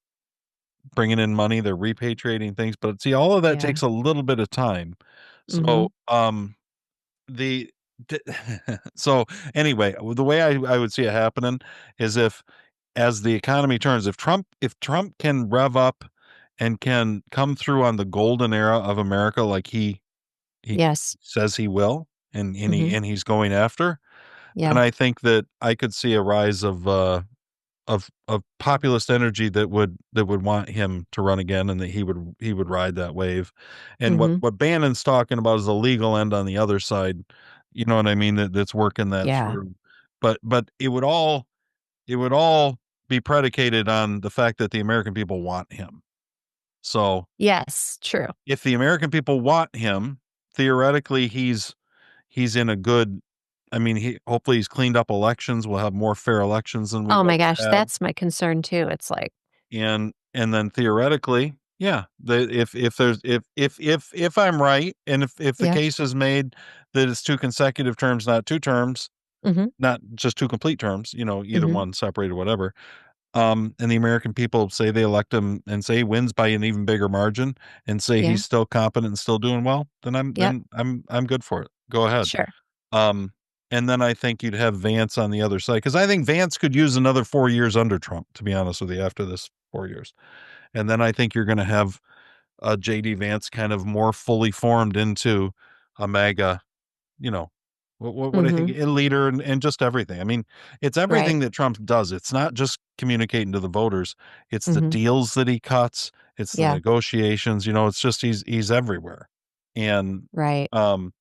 bringing in money. They're repatriating things. But see, all of that Yeah. takes a little bit of time. Mhm. So, the so anyway, the way I would see it happening is as the economy turns, if Trump can rev up and can come through on the golden era of America like he Yes. says he will, and Mhm. he's going after, then Yeah. I think that I could see a rise of populist energy that would want him to run again, and that he would ride that wave. And Mhm. what Bannon's talking about is the legal end on the other side. You know what I mean? That's working that Yeah. through. But it would all be predicated on the fact that the American people want him. So Yes. True. if the American people want him, theoretically he's in a good, I mean, hopefully he's cleaned up elections. We'll have more fair elections than we've Oh my ever gosh, had. that's my concern too. It's like, And then theoretically, yeah, if there's if I'm right, and if the yeah. case is made that it's 2 consecutive terms, not 2 terms, Mhm. not just 2 complete terms, either Mhm. one separated, whatever. And the American people say they elect him and say he wins by an even bigger margin and say Yeah. he's still competent and still doing well, then Yep. I'm good for it. Go ahead. Sure. Um, and then I think you'd have Vance on the other side, because I think Vance could use another 4 years under Trump, to be honest with you, after this 4 years. And then I think you're going to have JD Vance kind of more fully formed into a MAGA, you know, what I think, Mhm. a leader, and just everything. I mean, it's everything Right. that Trump does. It's not just communicating to the voters. It's the Mhm. deals that he cuts. It's the Yeah. negotiations. It's just he's everywhere. And Right. um,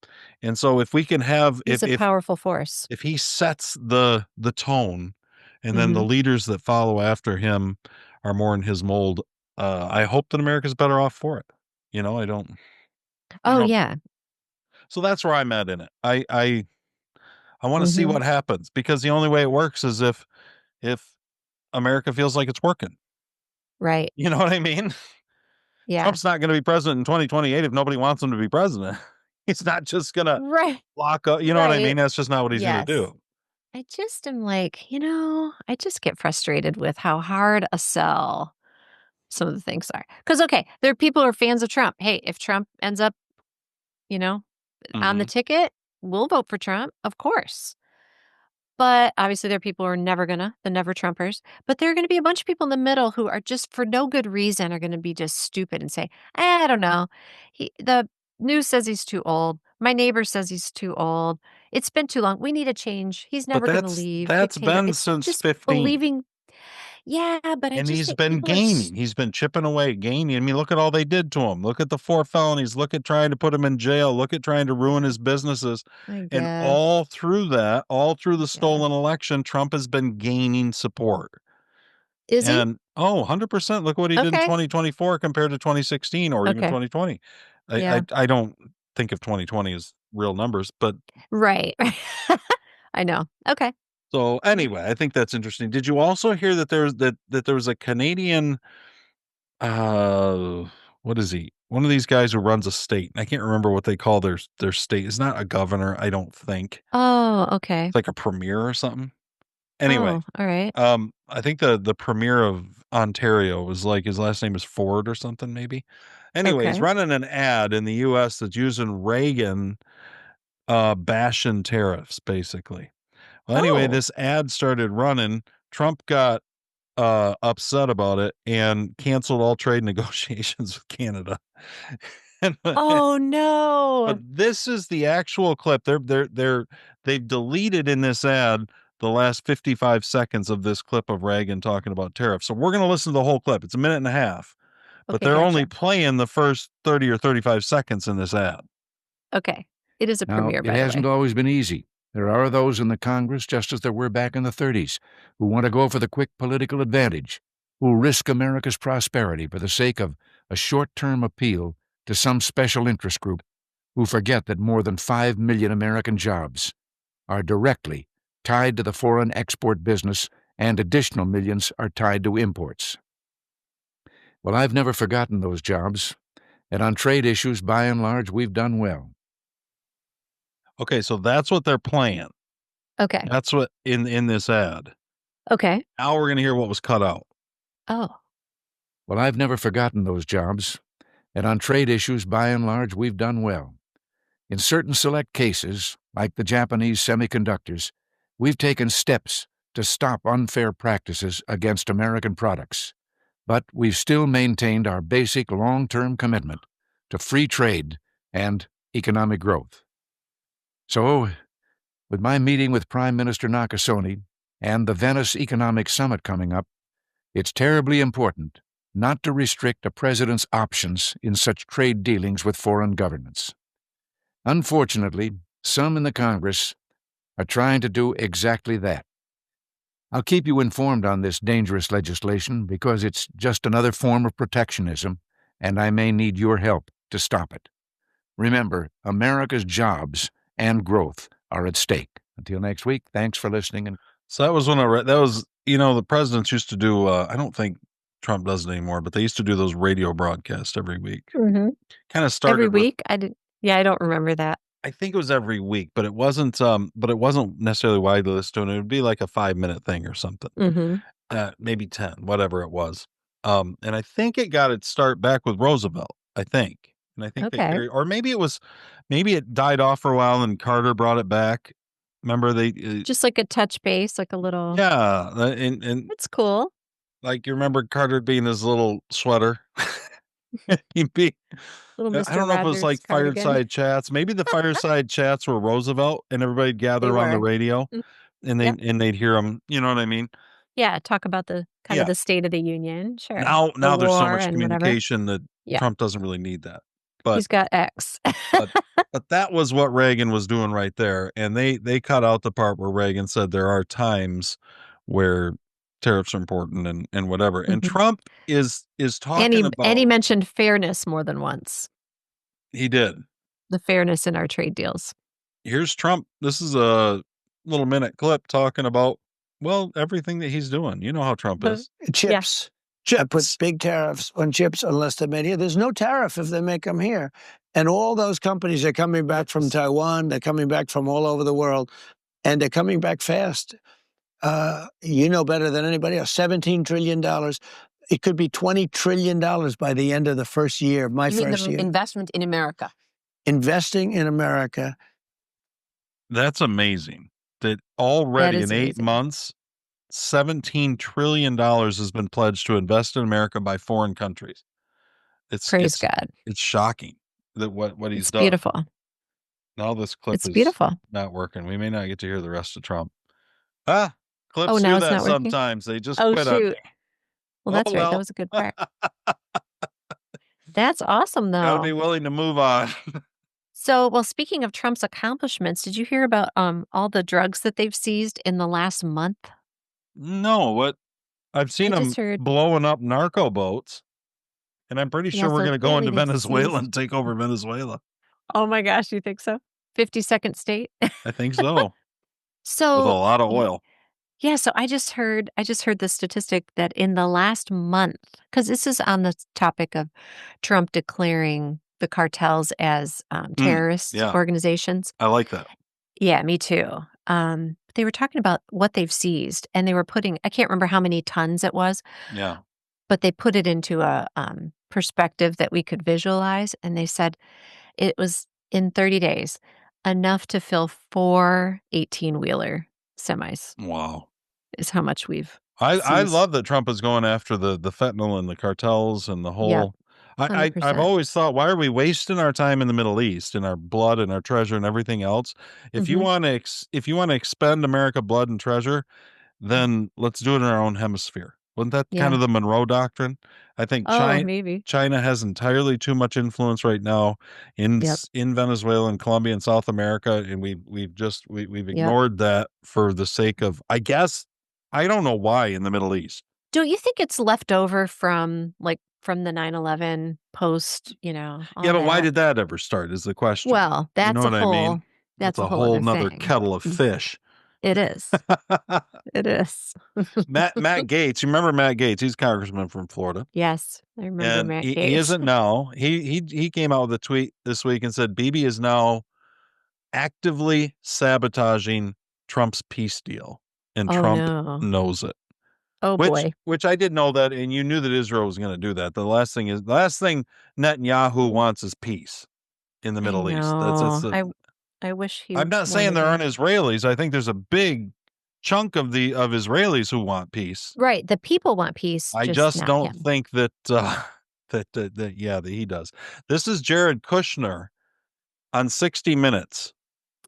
and so if we can have He's a powerful force. if he sets the tone, and then the Mhm. leaders that follow after him are more in his mold, I hope that America's better off for it. I don't, Oh yeah. so that's where I'm at in it. I want to see Mhm. what happens, because the only way it works is if America feels like it's working. Right. You know what I mean? Yeah. Trump's not going to be president in 2028 if nobody wants him to be president. He's not just going to Right. lock up. You know what I mean? Right. That's just not what he's going to Yes. do. I just am like, I just get frustrated with how hard a sell some of the things are. Because, okay, there are people who are fans of Trump. Hey, if Trump ends up, you know, on the Mhm. ticket, we'll vote for Trump, of course. But obviously, there are people who are never gonna, the never Trumpers. But there are going to be a bunch of people in the middle who are just, for no good reason, are going to be just stupid and say, I don't know. The news says he's too old. My neighbor says he's too old. It's been too long. We need a change. He's But never going to leave. that's Dictator. been It's since just 15. believing. Yeah, but I And just he's think been people are. gaining. He's been chipping away, gaining. I mean, look at all they did to him. Look at the 4 felonies. Look at trying to put him in jail. Look at trying to ruin his businesses. I And guess. all through that, all through the Yeah. stolen election, Trump has been gaining support. Is he? And 100%. Look what he did in Okay. 2024 compared to 2016 or even Okay. 2020. Yeah. I don't think of 2020 as real numbers, but Right. I know. Okay. so anyway, I think that's interesting. Did you also hear that there was a Canadian, uh what is he? One of these guys who runs a state. I can't remember what they call their state. It's not a governor, I don't think. Oh, okay. It's like a premier or something. Anyway, Oh, all right. I think the premier of Ontario was, like, his last name is Ford or something, maybe. Anyway, he's Okay. running an ad in the US that's using Reagan bashing tariffs, basically. Well, anyway, Oh. this ad started running. Trump got upset about it and canceled all trade negotiations with Canada. And Oh, no. but this is the actual clip. They've deleted in this ad the last 55 seconds of this clip of Reagan talking about tariffs. So we're going to listen to the whole clip. It's a minute and a half, but Okay, they're gotcha. only playing the first 30 or 35 seconds in this ad. Okay. It is a Now, premiere, by it the hasn't way. always been easy. There are those in the Congress, just as there were back in the 30s, who want to go for the quick political advantage, who risk America's prosperity for the sake of a short-term appeal to some special interest group, who forget that more than 5 million American jobs are directly tied to the foreign export business, and additional millions are tied to imports. Well, I've never forgotten those jobs, and on trade issues, by and large, we've done well. Okay, so that's what they're playing. Okay. That's what in this ad. Okay. Now we're going to hear what was cut out. Oh. Well, I've never forgotten those jobs, and on trade issues, by and large, we've done well. In certain select cases, like the Japanese semiconductors, we've taken steps to stop unfair practices against American products, but we've still maintained our basic long-term commitment to free trade and economic growth. So, with my meeting with Prime Minister Nakasone and the Venice Economic Summit coming up, it's terribly important not to restrict a president's options in such trade dealings with foreign governments. Unfortunately, some in the Congress are trying to do exactly that. I'll keep you informed on this dangerous legislation because it's just another form of protectionism, and I may need your help to stop it. Remember, America's jobs and growth are at stake. Until next week, thanks for listening. And So that was when I read, that was, the presidents used to do, I don't think Trump does it anymore, but they used to do those radio broadcasts every week. Mm-hmm. Kind of started Every with, week? I don't remember that. I think it was every week, but it wasn't necessarily widely listened. It would be like a 5-minute thing or something. Mm-hmm. Maybe 10, whatever it was. And I think it got its start back with Roosevelt, I think. And I think they Okay. carried, or maybe it died off for a while and Carter brought it back. Remember they, Just like a touch base, like a little. yeah. And It's cool. like you remember Carter being his little sweater. He'd be, Little I Mr. don't know if it was Rogers like cardigan. fireside chats. Maybe the fireside chats were Roosevelt and everybody'd gather They around the were. radio and Yep. they'd hear him. You know what I mean? Yeah, talk about the kind Yeah. of the State of the Union. Sure. Now The there's so war much and whatever. communication that Yeah. Trump doesn't really need that. But He's got X. but that was what Reagan was doing right there. And they cut out the part where Reagan said there are times where tariffs are important and whatever. And Mhm. Trump is talking And he about, mentioned fairness more than once. he did. The fairness in our trade deals. Here's Trump. This is a little minute clip talking about, well, everything that he's doing. You know how Trump is. Chips. I put big tariffs on chips unless they're made here. There's no tariff if they make them here. And all those companies are coming back from Taiwan. They're coming back from all over the world. And they're coming back fast. You know better than anybody else. $17 trillion. It could be $20 trillion by the end of the first year, my first year. Investment in America. Investing in America. That's amazing. That already That is in 8 amazing. months, $17 trillion has been pledged to invest in America by foreign countries. Praise God. It's shocking that what he's It's done. beautiful. Now this clip It's is beautiful. not working. We may not get to hear the rest of Trump. Clips Oh, now do it's that not working? sometimes. They just Oh, quit on shoot. me. Well, that's Oh, right. That well. was a good part. That's awesome, Gotta be though. willing to move on. So, well, speaking of Trump's accomplishments, did you hear about all the drugs that they've seized in the last month? No, what I've seen I them just heard. blowing up narco boats, and I'm pretty Yeah, sure we're so going to go into apparently they've Venezuela seized. and take over Venezuela. Oh my gosh, you think so? 52nd state. I think so. With a So, lot of oil. yeah, so I just heard the statistic that in the last month, because this is on the topic of Trump declaring the cartels as terrorist yeah. organizations. I like that. Yeah, me too. They were talking about what they've seized, and they were putting, I can't remember how many tons it was, Yeah. but they put it into a perspective that we could visualize, and they said it was in 30 days enough to fill 4 18-wheeler semis Wow. is how much we've I seized. love that Trump is going after the fentanyl and the cartels and the whole. Yep. I've 100%. always thought, why are we wasting our time in the Middle East and our blood and our treasure and everything else? If you want to, if you want to expend America blood and treasure, then let's do it in our own hemisphere. Wasn't that kind Yeah. of the Monroe Doctrine? I think Oh, maybe. China has entirely too much influence right now in Yep. in Venezuela and Colombia and South America, and we've Yep. ignored that for the sake of, I guess, I don't know why, in the Middle East. Don't you think it's left over from the 9/11 post, Yeah, all but why that? did that ever start is the question. Well, You that's know a what I mean? whole That's a other whole nother thing. kettle of fish. It is. It is. Matt Gaetz, you remember Matt Gaetz? He's congressman from Florida. Yes, I remember And Matt he Gaetz. isn't now. He came out with a tweet this week and said Bibi is now actively sabotaging Trump's peace deal, and Oh, Trump no. knows it. Oh, boy. Which I did know that, and you knew that Israel was going to do that. The last thing Netanyahu wants is peace in the Middle East. That's I wish he I'm not saying there aren't Israelis. I think there's a big chunk of Israelis who want peace. Right, the people want peace, I just just not don't him. think that that he does. This is Jared Kushner on 60 Minutes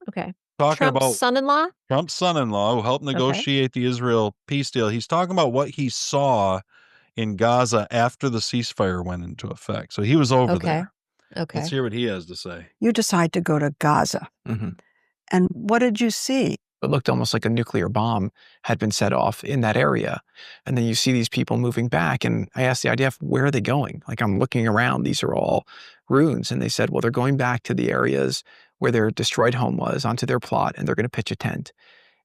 Okay. talking Trump's about son-in-law? Trump's son-in-law who helped negotiate the Israel peace deal. He's talking about what he saw in Gaza after the ceasefire went into effect. So he was over there. Okay. Let's hear what he has to say. You decide to go to Gaza. And what did you see? It looked almost like a nuclear bomb had been set off in that area. And then you see these people moving back. And I asked the IDF, where are they going? Like, I'm looking around, these are all ruins. And they said, well, they're going back to the areas where their destroyed home was, onto their plot, and they're going to pitch a tent.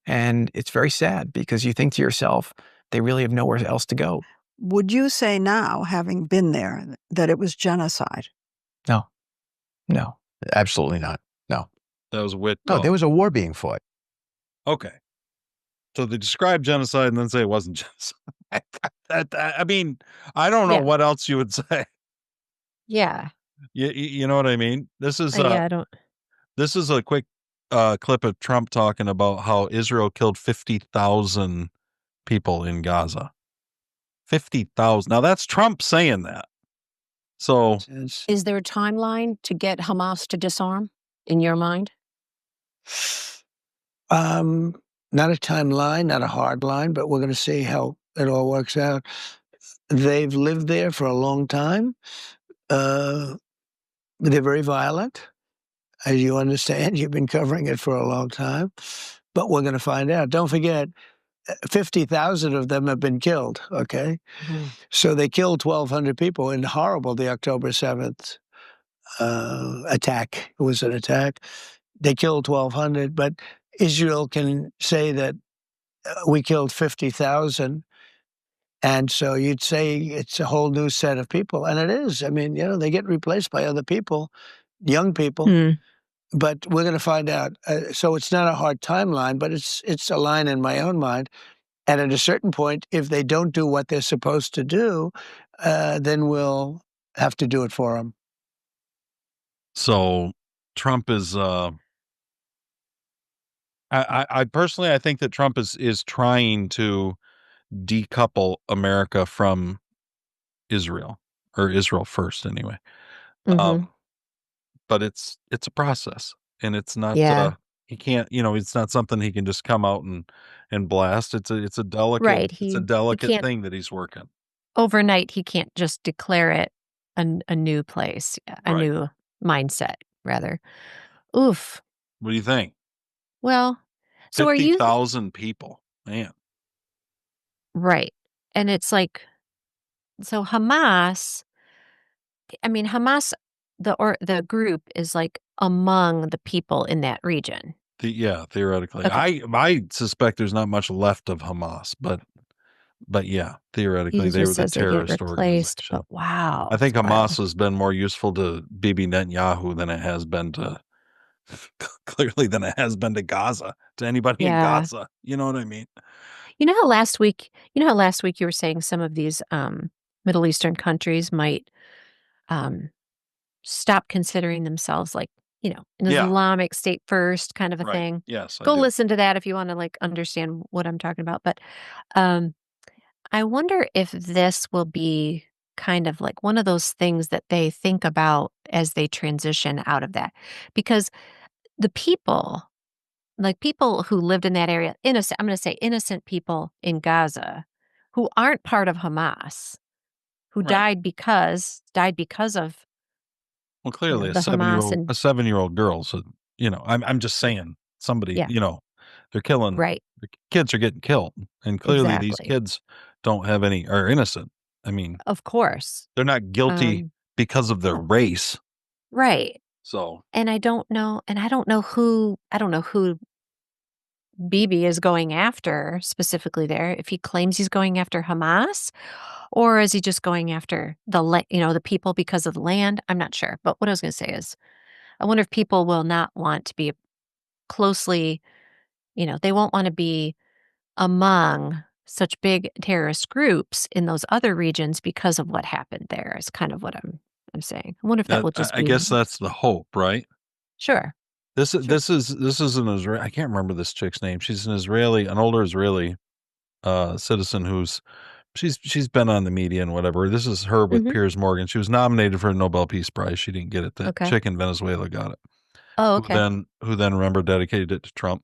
And it's very sad because you think to yourself, they really have nowhere else to go. Would you say now, having been there, that it was genocide? No, absolutely not. No. That was wit. No, there was a war being fought. Okay. So they describe genocide and then say it wasn't genocide. I mean, I don't know what else you would say. Yeah. You know what I mean? This is I don't. This is a quick clip of Trump talking about how Israel killed 50,000 people in Gaza. 50,000. Now that's Trump saying that. So is there a timeline to get Hamas to disarm in your mind? Not a timeline, not a hard line, but we're going to see how it all works out. They've lived there for a long time. They're very violent. As you understand, you've been covering it for a long time. But we're going to find out. Don't forget, 50,000 of them have been killed, okay? So they killed 1,200 people in the October 7th attack. It was an attack. They killed 1,200, but Israel can say that we killed 50,000. And so you'd say it's a whole new set of people. And it is. I mean, they get replaced by other people, young people. But we're going to find out. So it's not a hard timeline, but it's a line in my own mind. And at a certain point, if they don't do what they're supposed to do, then we'll have to do it for them. So Trump is I personally, I think that Trump is trying to decouple America from Israel, or Israel first anyway. But it's a process, and it's not he can't, it's not something he can just come out and blast. It's a delicate it's a delicate thing that he's working. Overnight, he can't just declare it a new place, a new mindset, rather. Oof. What do you think? Well, so 50,000 people, man. Right. And it's like, so Hamas, the group is like among the people in that region. Theoretically. Okay. I suspect there's not much left of Hamas, but yeah, theoretically they were the terrorist organization. But wow. I think Hamas has been more useful to Bibi Netanyahu than it has been to Gaza, to anybody in Gaza. You know what I mean? You know how last week you were saying some of these Middle Eastern countries might stop considering themselves like, an Islamic State first kind of a thing. Yes. Go listen to that if you want to understand what I'm talking about. But I wonder if this will be kind of like one of those things that they think about as they transition out of that. Because the people, like people who lived in that area, innocent, I'm going to say innocent people in Gaza who aren't part of Hamas, who Right. died because of Well, clearly the Hamas and a 7-year-old girl. So, I'm just saying somebody, yeah, they're killing, right, the kids are getting killed. And clearly these exactly. kids are innocent. I mean, Of course. they're not guilty because of their No, race. right. So, And I don't know who Bibi is going after specifically there. If he claims he's going after Hamas, or is he just going after the people because of the land? I'm not sure. But what I was going to say is, I wonder if people will not want to be closely, they won't want to be among such big terrorist groups in those other regions because of what happened there. Is kind of what I'm saying. I wonder if that will just I be guess that's the hope, right? sure. This Sure. this is an Israeli. I can't remember this chick's name. She's an older Israeli citizen who's she's been on the media and whatever. This is her with Mhm. Piers Morgan. She was nominated for a Nobel Peace Prize. She didn't get it. That Okay. chick in Venezuela got it. Oh, okay. Who then remember dedicated it to Trump.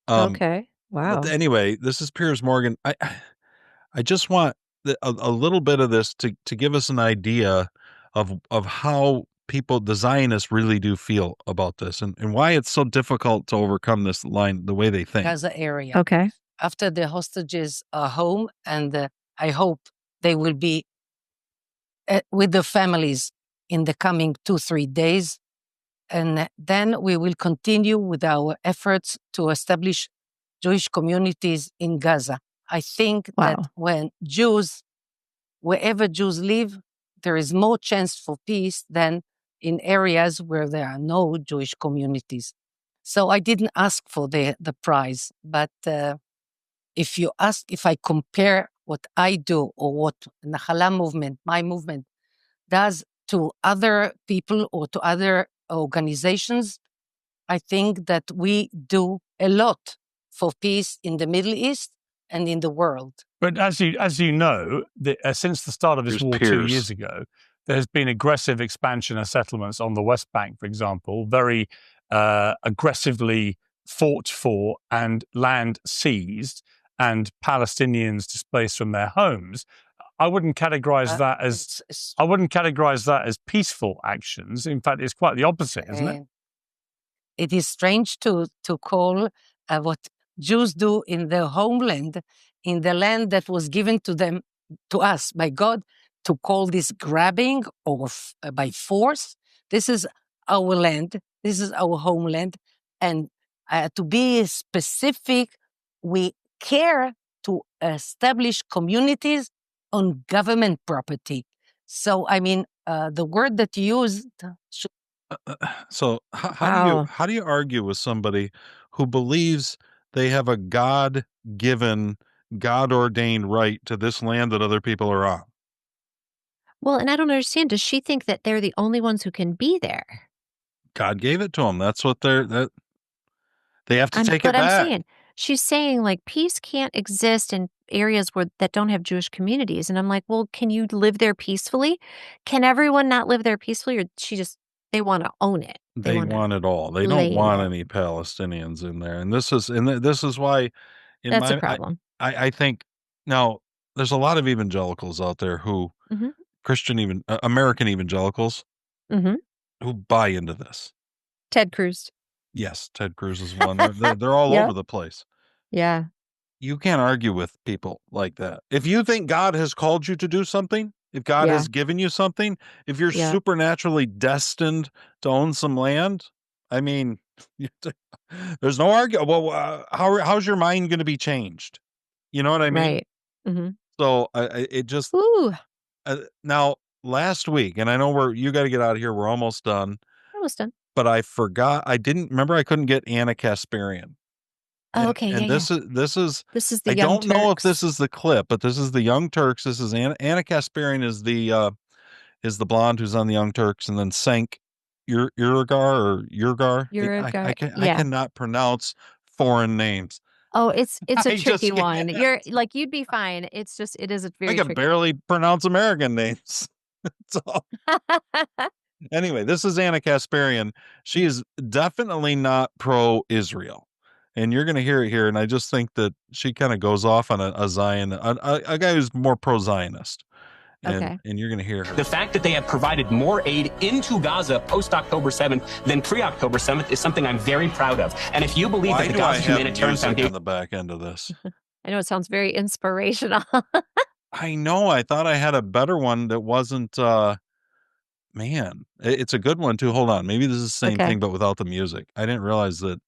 Okay. But Wow. anyway, this is Piers Morgan. I just want a little bit of this to give us an idea of how people, the Zionists, really do feel about this, and why it's so difficult to overcome this line the way they think. Gaza area. Okay. After the hostages are home, and I hope they will be with the families in the coming 2-3 days. And then we will continue with our efforts to establish Jewish communities in Gaza. I think that Wow. wherever Jews live, there is more chance for peace than in areas where there are no Jewish communities. So I didn't ask for the prize, but if you ask if I compare what I do or what Nahala movement, my movement, does to other people or to other organizations, I think that we do a lot for peace in the Middle East and in the world. But as you know, since the start of this war 2 years ago, there's been aggressive expansion of settlements on the West Bank, for example, very aggressively fought for and land seized and Palestinians displaced from their homes. I wouldn't categorize that as peaceful actions. In fact, it's quite the opposite, isn't it? It is strange to call what Jews do in their homeland, in the land that was given to them, to us by God, to call this grabbing or by force. This is our land. This is our homeland. And to be specific, we care to establish communities on government property. So, I mean, the word that you used should. So Wow. how do you argue with somebody who believes they have a God-given, God-ordained right to this land that other people are on? Well, and I don't understand. Does she think that they're the only ones who can be there? God gave it to them. That's what they have to take it But I'm back. she's saying like peace can't exist in areas that don't have Jewish communities. And I'm like, well, can you live there peacefully? Can everyone not live there peacefully? Or they want to own it. They They want to want it all. They don't claim want it. any Palestinians in there. And this is why in That's a my problem. I think now there's a lot of evangelicals out there who Mm-hmm. American evangelicals Mm-hmm. who buy into this. Ted Cruz. Yes, Ted Cruz is one. They're all Yeah. over the place. Yeah. You can't argue with people like that. If you think God has called you to do something, if God Yeah. has given you something, if you're Yeah. supernaturally destined to own some land, I mean, there's no argument. Well, how's your mind going to be changed? You know what I mean? Right. Mm-hmm. So it just Ooh. now last week, and I know you got to get out of here. We're almost done. Almost done. But I forgot. I didn't remember. I couldn't get Anna Kasparian. Oh, okay. And Yeah. this is This is the I Young don't know if this Turks. is the clip, but this is the Young Turks. This is Anna Kasparian is the blonde who's on the Young Turks, and then Cenk Uygur or Yurgar. You're a guy. I Yeah. cannot pronounce foreign names. Oh, it's a I just tricky can't. one. You're like, you'd be fine. It's just, it is a I very can tricky. barely pronounce American names. That's all. Anyway, this is Anna Kasparian. She is definitely not pro-Israel. And you're going to hear it here. And I just think that she kind of goes off on a Zion, a guy who's more pro-Zionist. And you're going to hear her. The fact that they have provided more aid into Gaza post-October 7th than pre-October 7th is something I'm very proud of. And if you believe that the Gaza Humanitarian Foundation... on the back end of this? I know it sounds very inspirational. I know. I thought I had a better one that wasn't... Man, it's a good one too. Hold on. Maybe this is the same thing, but without the music. I didn't realize that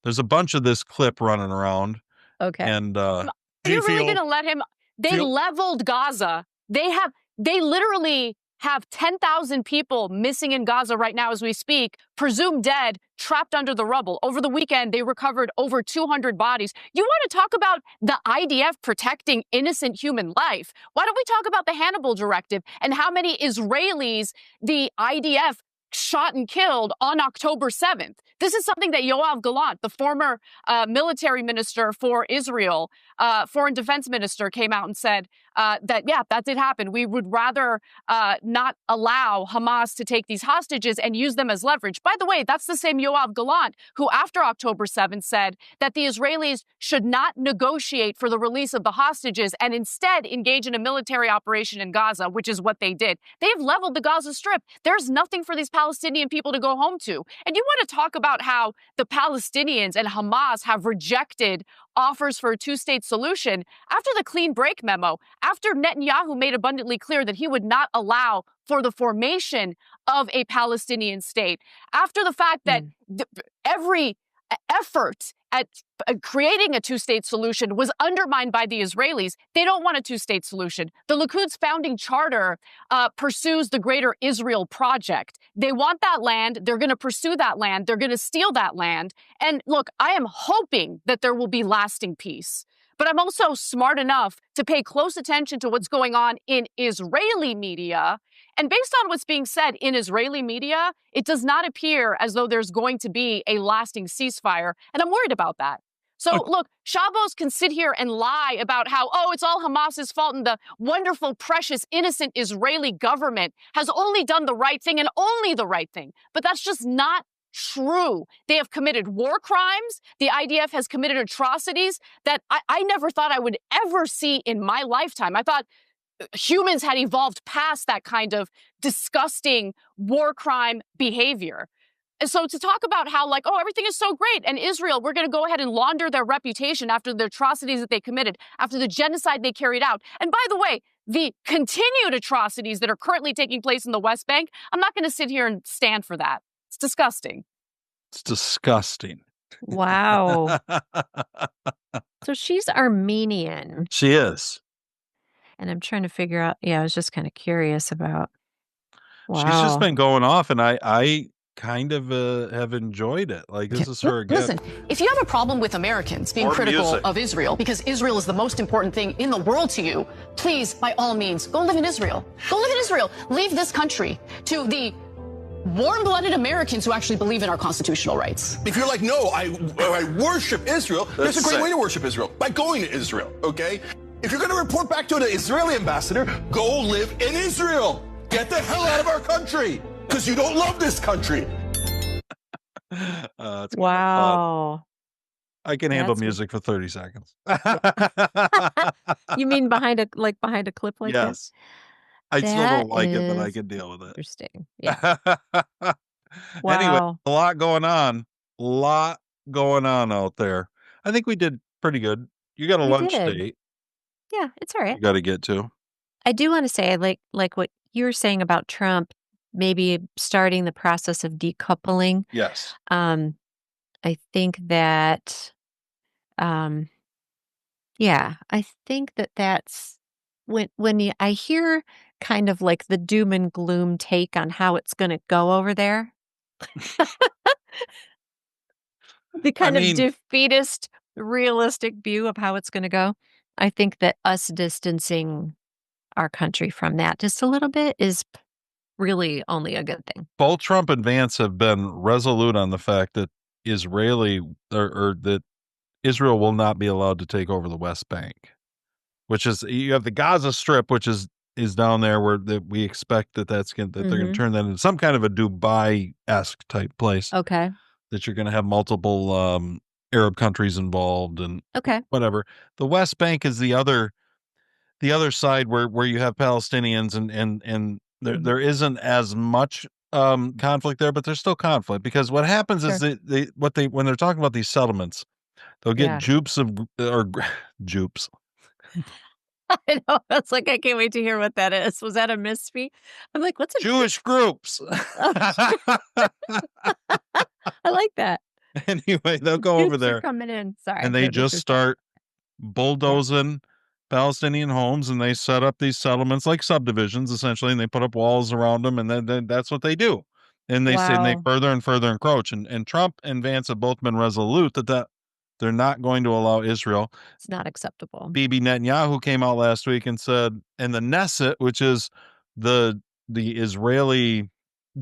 there's a bunch of this clip running around. Okay. And Are you really going to let him? They leveled Gaza. They literally have 10,000 people missing in Gaza right now as we speak, presumed dead, trapped under the rubble. Over the weekend, they recovered over 200 bodies. You want to talk about the IDF protecting innocent human life? Why don't we talk about the Hannibal Directive and how many Israelis the IDF shot and killed on October 7th? This is something that Yoav Gallant, the former military minister for Israel, foreign defense minister, came out and said that did happen. We would rather not allow Hamas to take these hostages and use them as leverage. By the way, that's the same Yoav Gallant who, after October 7th, said that the Israelis should not negotiate for the release of the hostages and instead engage in a military operation in Gaza, which is what they did. They've leveled the Gaza Strip. There's nothing for these Palestinian people to go home to. And you want to talk about how the Palestinians and Hamas have rejected offers for a two-state solution after the clean break memo, after Netanyahu made abundantly clear that he would not allow for the formation of a Palestinian state, after the fact that every effort at creating a two-state solution was undermined by the Israelis. They don't want a two-state solution. The Likud's founding charter pursues the Greater Israel Project. They want that land. They're going to pursue that land. They're going to steal that land. And look, I am hoping that there will be lasting peace. But I'm also smart enough to pay close attention to what's going on in Israeli media. And based on what's being said in Israeli media, it does not appear as though there's going to be a lasting ceasefire. And I'm worried about that. So look, Shabos can sit here and lie about how, it's all Hamas's fault and the wonderful, precious, innocent Israeli government has only done the right thing and only the right thing. But that's just not true. They have committed war crimes. The IDF has committed atrocities that I never thought I would ever see in my lifetime. I thought humans had evolved past that kind of disgusting war crime behavior. And so to talk about how everything is so great and Israel, we're going to go ahead and launder their reputation after the atrocities that they committed, after the genocide they carried out. And by the way, the continued atrocities that are currently taking place in the West Bank, I'm not going to sit here and stand for that. It's disgusting. It's disgusting. Wow. So she's Armenian. She is. And I'm trying to figure out, I was just kind of curious about. Wow. She's just been going off, and I kind of have enjoyed it. Like, this is her again. Listen, if you have a problem with Americans being critical of Israel because Israel is the most important thing in the world to you, please, by all means, go live in Israel. Go live in Israel. Leave this country to the warm-blooded Americans who actually believe in our constitutional rights. If you're like, no, I worship Israel, there's a great way to worship Israel, by going to Israel, okay? If you're going to report back to the Israeli ambassador, go live in Israel. Get the hell out of our country, because you don't love this country. Wow. I can handle music for 30 seconds. You mean behind a clip like that? Yes. I still don't like it, but I can deal with it. Interesting. Yeah. Anyway, a lot going on. Out there. I think we did pretty good. You got a lunch date. Yeah, it's all right. You got to get to. I do want to say, I like what you were saying about Trump, maybe starting the process of decoupling. Yes. I think that, I think that's when I hear kind of like the doom and gloom take on how it's going to go over there. The kind of defeatist, realistic view of how it's going to go. I think that us distancing our country from that just a little bit is really only a good thing. Both Trump and Vance have been resolute on the fact that that Israel will not be allowed to take over the West Bank, which is, you have the Gaza Strip, which is down there where we expect that they're going to turn that into some kind of a Dubai-esque type place. Okay. That you're going to have multiple Arab countries involved and whatever. The West Bank is the other side where you have Palestinians and there isn't as much conflict there, but there's still conflict, because what happens is when they're talking about these settlements, they'll get jupes jupes. I know. It's like, I can't wait to hear what that is. Was that a misspeak? I'm like, what's a Jewish groups? I like that. Anyway, they'll go over there coming in. Sorry. and they just start bulldozing Palestinian homes, and they set up these settlements like subdivisions essentially, and they put up walls around them, and then that's what they do. And they say, and they further and further encroach. And Trump and Vance have both been resolute that they're not going to allow Israel. It's not acceptable. Bibi Netanyahu came out last week and said, and the Knesset, which is the Israeli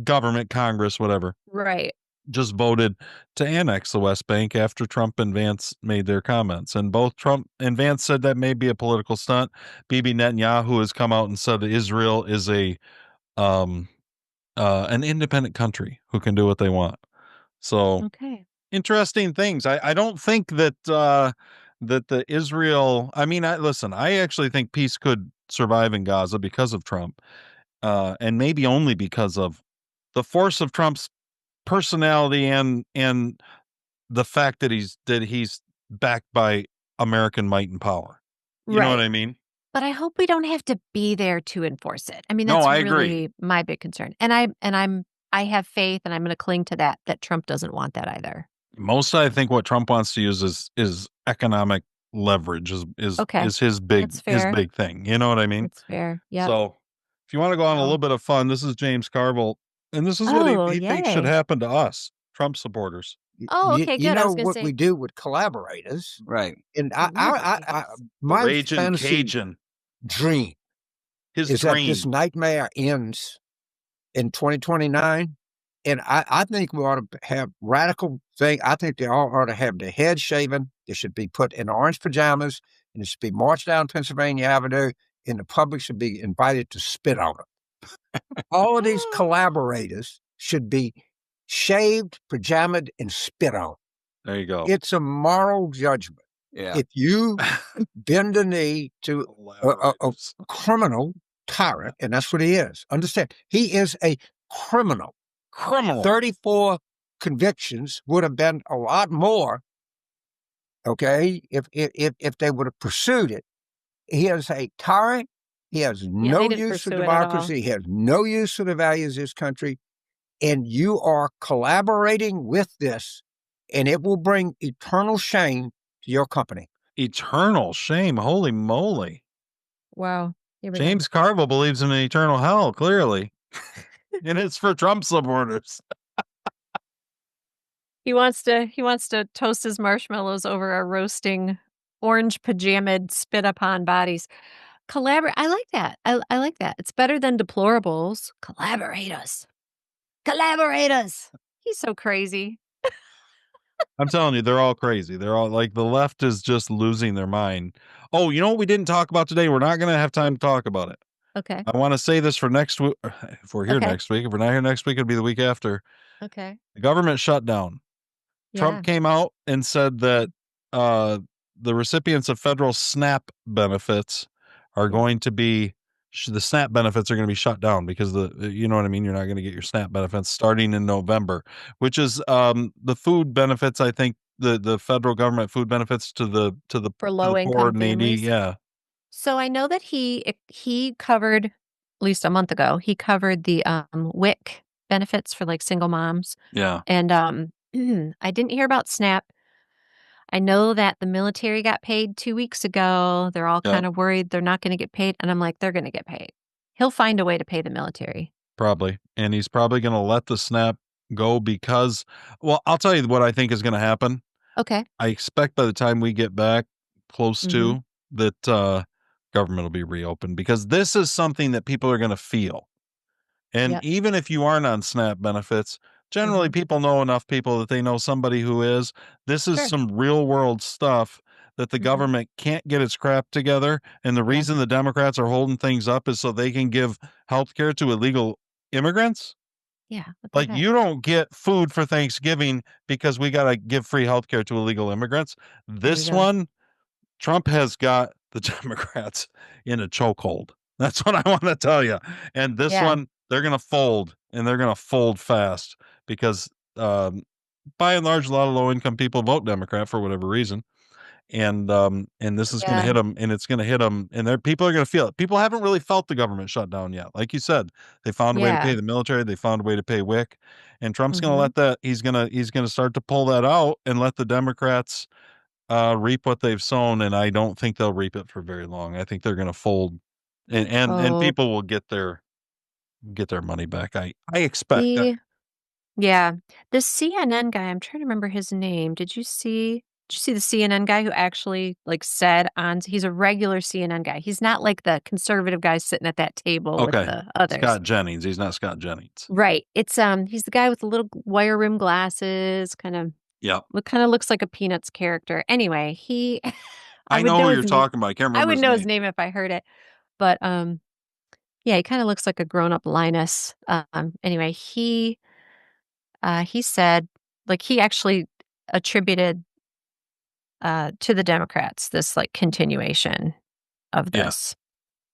government, Congress, whatever, right, just voted to annex the West Bank after Trump and Vance made their comments. And both Trump and Vance said that may be a political stunt. Bibi Netanyahu has come out and said that Israel is an independent country who can do what they want. So interesting things. I don't think that that the Israel, I mean, listen, I actually think peace could survive in Gaza because of Trump, and maybe only because of the force of Trump's personality and the fact that he's backed by American might and power. You know what I mean? But I hope we don't have to be there to enforce it. I mean, that's really my big concern. And I have faith, and I'm going to cling to that Trump doesn't want that either. I think what Trump wants to use is economic leverage is his big thing. You know what I mean? That's fair. Yeah. So if you want to go on a little bit of fun, this is James Carville, and this is what he thinks should happen to us, Trump supporters. Oh, okay, good. You know what we do with collaborators, right? And my Raging fantasy Cajun dream is that this nightmare ends in 2029. And I think we ought to have radical thing. I think they all ought to have their head shaven. They should be put in orange pajamas, and it should be marched down Pennsylvania Avenue, and the public should be invited to spit on them. All of these collaborators should be shaved, pajamaed, and spit on. There you go. It's a moral judgment. Yeah. If you bend the knee to a criminal tyrant, and that's what he is. Understand, he is a criminal. 34 convictions would have been a lot more, okay, if they would have pursued it. He is a tyrant. He has no use for democracy. He has no use for the values of this country. And you are collaborating with this, and it will bring eternal shame to your company. Eternal shame? Holy moly. Wow. James Carville believes in an eternal hell, clearly. And it's for Trump supporters. He wants to toast his marshmallows over our roasting orange pajamaed spit upon bodies. Collaborate. I like that. I like that. It's better than deplorables. Collaborators. He's so crazy. I'm telling you, they're all crazy. They're all like, the left is just losing their mind. Oh, you know what we didn't talk about today? We're not going to have time to talk about it. Okay. I want to say this for next week. If we're here next week, if we're not here next week, it'll be the week after. Okay. The government shutdown. Trump came out and said that the recipients of federal SNAP benefits are going to be, the SNAP benefits are going to be shut down because you know what I mean? You're not going to get your SNAP benefits starting in November, which is the food benefits. I think the federal government food benefits to the for low income families. Yeah. So I know that he covered, at least a month ago, he covered the WIC benefits for like single moms. Yeah. And I didn't hear about SNAP. I know that the military got paid 2 weeks ago. They're all kind of worried they're not going to get paid. And I'm like, they're going to get paid. He'll find a way to pay the military. Probably. And he's probably going to let the SNAP go because, well, I'll tell you what I think is going to happen. Okay. I expect by the time we get back close to that, government will be reopened, because this is something that people are going to feel. And even if you aren't on SNAP benefits, generally people know enough people that they know somebody who is. This is some real world stuff that the government can't get its crap together. And the reason the Democrats are holding things up is so they can give health care to illegal immigrants. Yeah. Like, you don't get food for Thanksgiving because we got to give free health care to illegal immigrants. This one, Trump has got the Democrats in a chokehold. That's what I want to tell you. And this one, they're going to fold, and they're going to fold fast because by and large, a lot of low income people vote Democrat for whatever reason. And this is going to hit them, and it's going to hit them, and people are going to feel it. People haven't really felt the government shutdown yet. Like you said, they found a way to pay the military. They found a way to pay WIC, and Trump's going to let that. He's going to start to pull that out and let the Democrats reap what they've sown. And I don't think they'll reap it for very long. I think they're going to fold, and people will get their money back. I expect that. Yeah, the CNN guy. I'm trying to remember his name. Did you see the CNN guy who actually said he's a regular CNN guy. He's not like the conservative guy sitting at that table with the others. Scott Jennings. He's not Scott Jennings. Right. It's he's the guy with the little wire rim glasses, kind of looks like a Peanuts character. Anyway, I know who you're talking about. I can't remember. I would know his name if I heard it. But yeah, he kind of looks like a grown-up Linus. Anyway, he said, he actually attributed to the Democrats this continuation of this.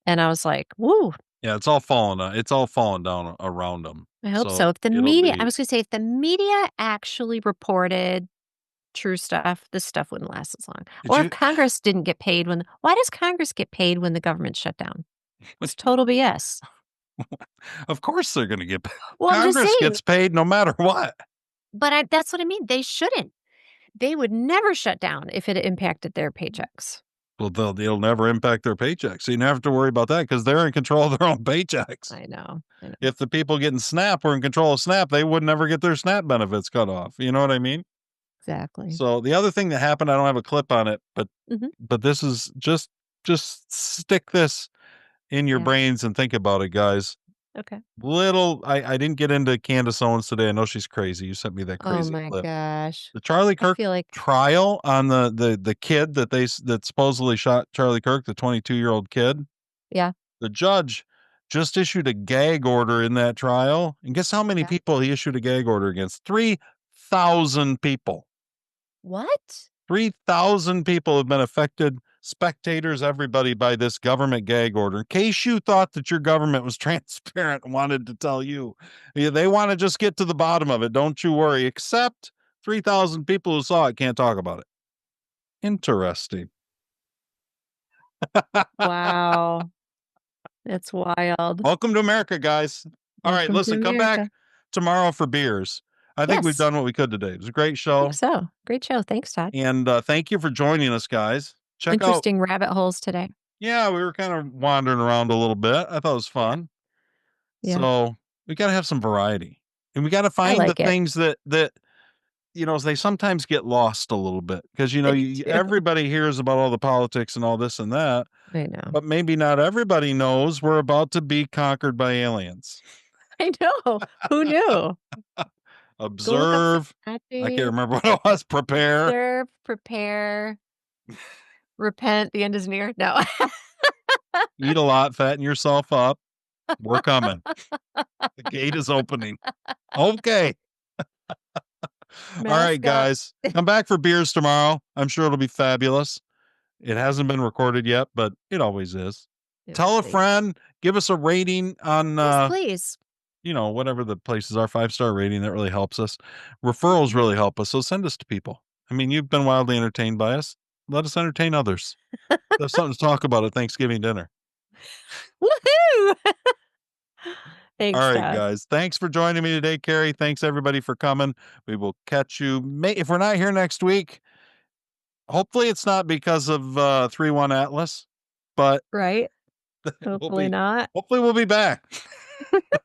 And I was like, woo. Yeah, it's all falling down around them. I hope so. If the media, I was going to say, if the media actually reported true stuff, this stuff wouldn't last as long. If Congress didn't get paid why does Congress get paid when the government shut down? It's total BS. Of course they're going to get paid. Well, Congress gets paid no matter what. But that's what I mean. They shouldn't. They would never shut down if it impacted their paychecks. Well, they'll never impact their paychecks. So you don't have to worry about that because they're in control of their own paychecks. I know. If the people getting SNAP were in control of SNAP, they would never get their SNAP benefits cut off. You know what I mean? Exactly. So the other thing that happened, I don't have a clip on it, but this is just stick this in your brains and think about it, guys. Okay. I didn't get into Candace Owens today. I know she's crazy. You sent me that crazy clip. Oh my gosh. The Charlie Kirk trial on the kid that supposedly shot Charlie Kirk, the 22-year-old kid. Yeah. The judge just issued a gag order in that trial. And guess how many people he issued a gag order against? 3,000 people. What? 3,000 people have been affected. Spectators, everybody, by this government gag order. In case you thought that your government was transparent and wanted to tell you, they want to just get to the bottom of it. Don't you worry. Except 3,000 people who saw it can't talk about it. Interesting. Wow. That's wild. Welcome to America, guys. All right, listen, come back tomorrow for beers. I think we've done what we could today. It was a great show. I think so. Great show. Thanks, Todd. And thank you for joining us, guys. Check Interesting rabbit holes today. Yeah, we were kind of wandering around a little bit. I thought it was fun. Yeah. So we got to have some variety, and we got to find the things that they sometimes get lost a little bit because everybody hears about all the politics and all this and that. I know, but maybe not everybody knows we're about to be conquered by aliens. I know. Who knew? Observe. I can't remember what it was. Prepare. Observe. Prepare. Repent, the end is near. No. Eat a lot, fatten yourself up. We're coming. The gate is opening. Okay. All right, guys. Come back for beers tomorrow. I'm sure it'll be fabulous. It hasn't been recorded yet, but it always is. Tell a friend. Give us a rating on please. Whatever the places are, 5-star rating. That really helps us. Referrals really help us. So send us to people. I mean, you've been wildly entertained by us. Let us entertain others. There's something to talk about at Thanksgiving dinner. Woohoo! Thanks, all right, Todd. guys. Thanks for joining me today, Carrie. Thanks, everybody, for coming. We will catch you. If we're not here next week, hopefully it's not because of 3-1 Atlas, but right. Hopefully not. Hopefully we'll be back.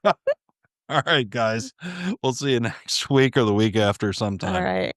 All right, guys. We'll see you next week or the week after sometime. All right.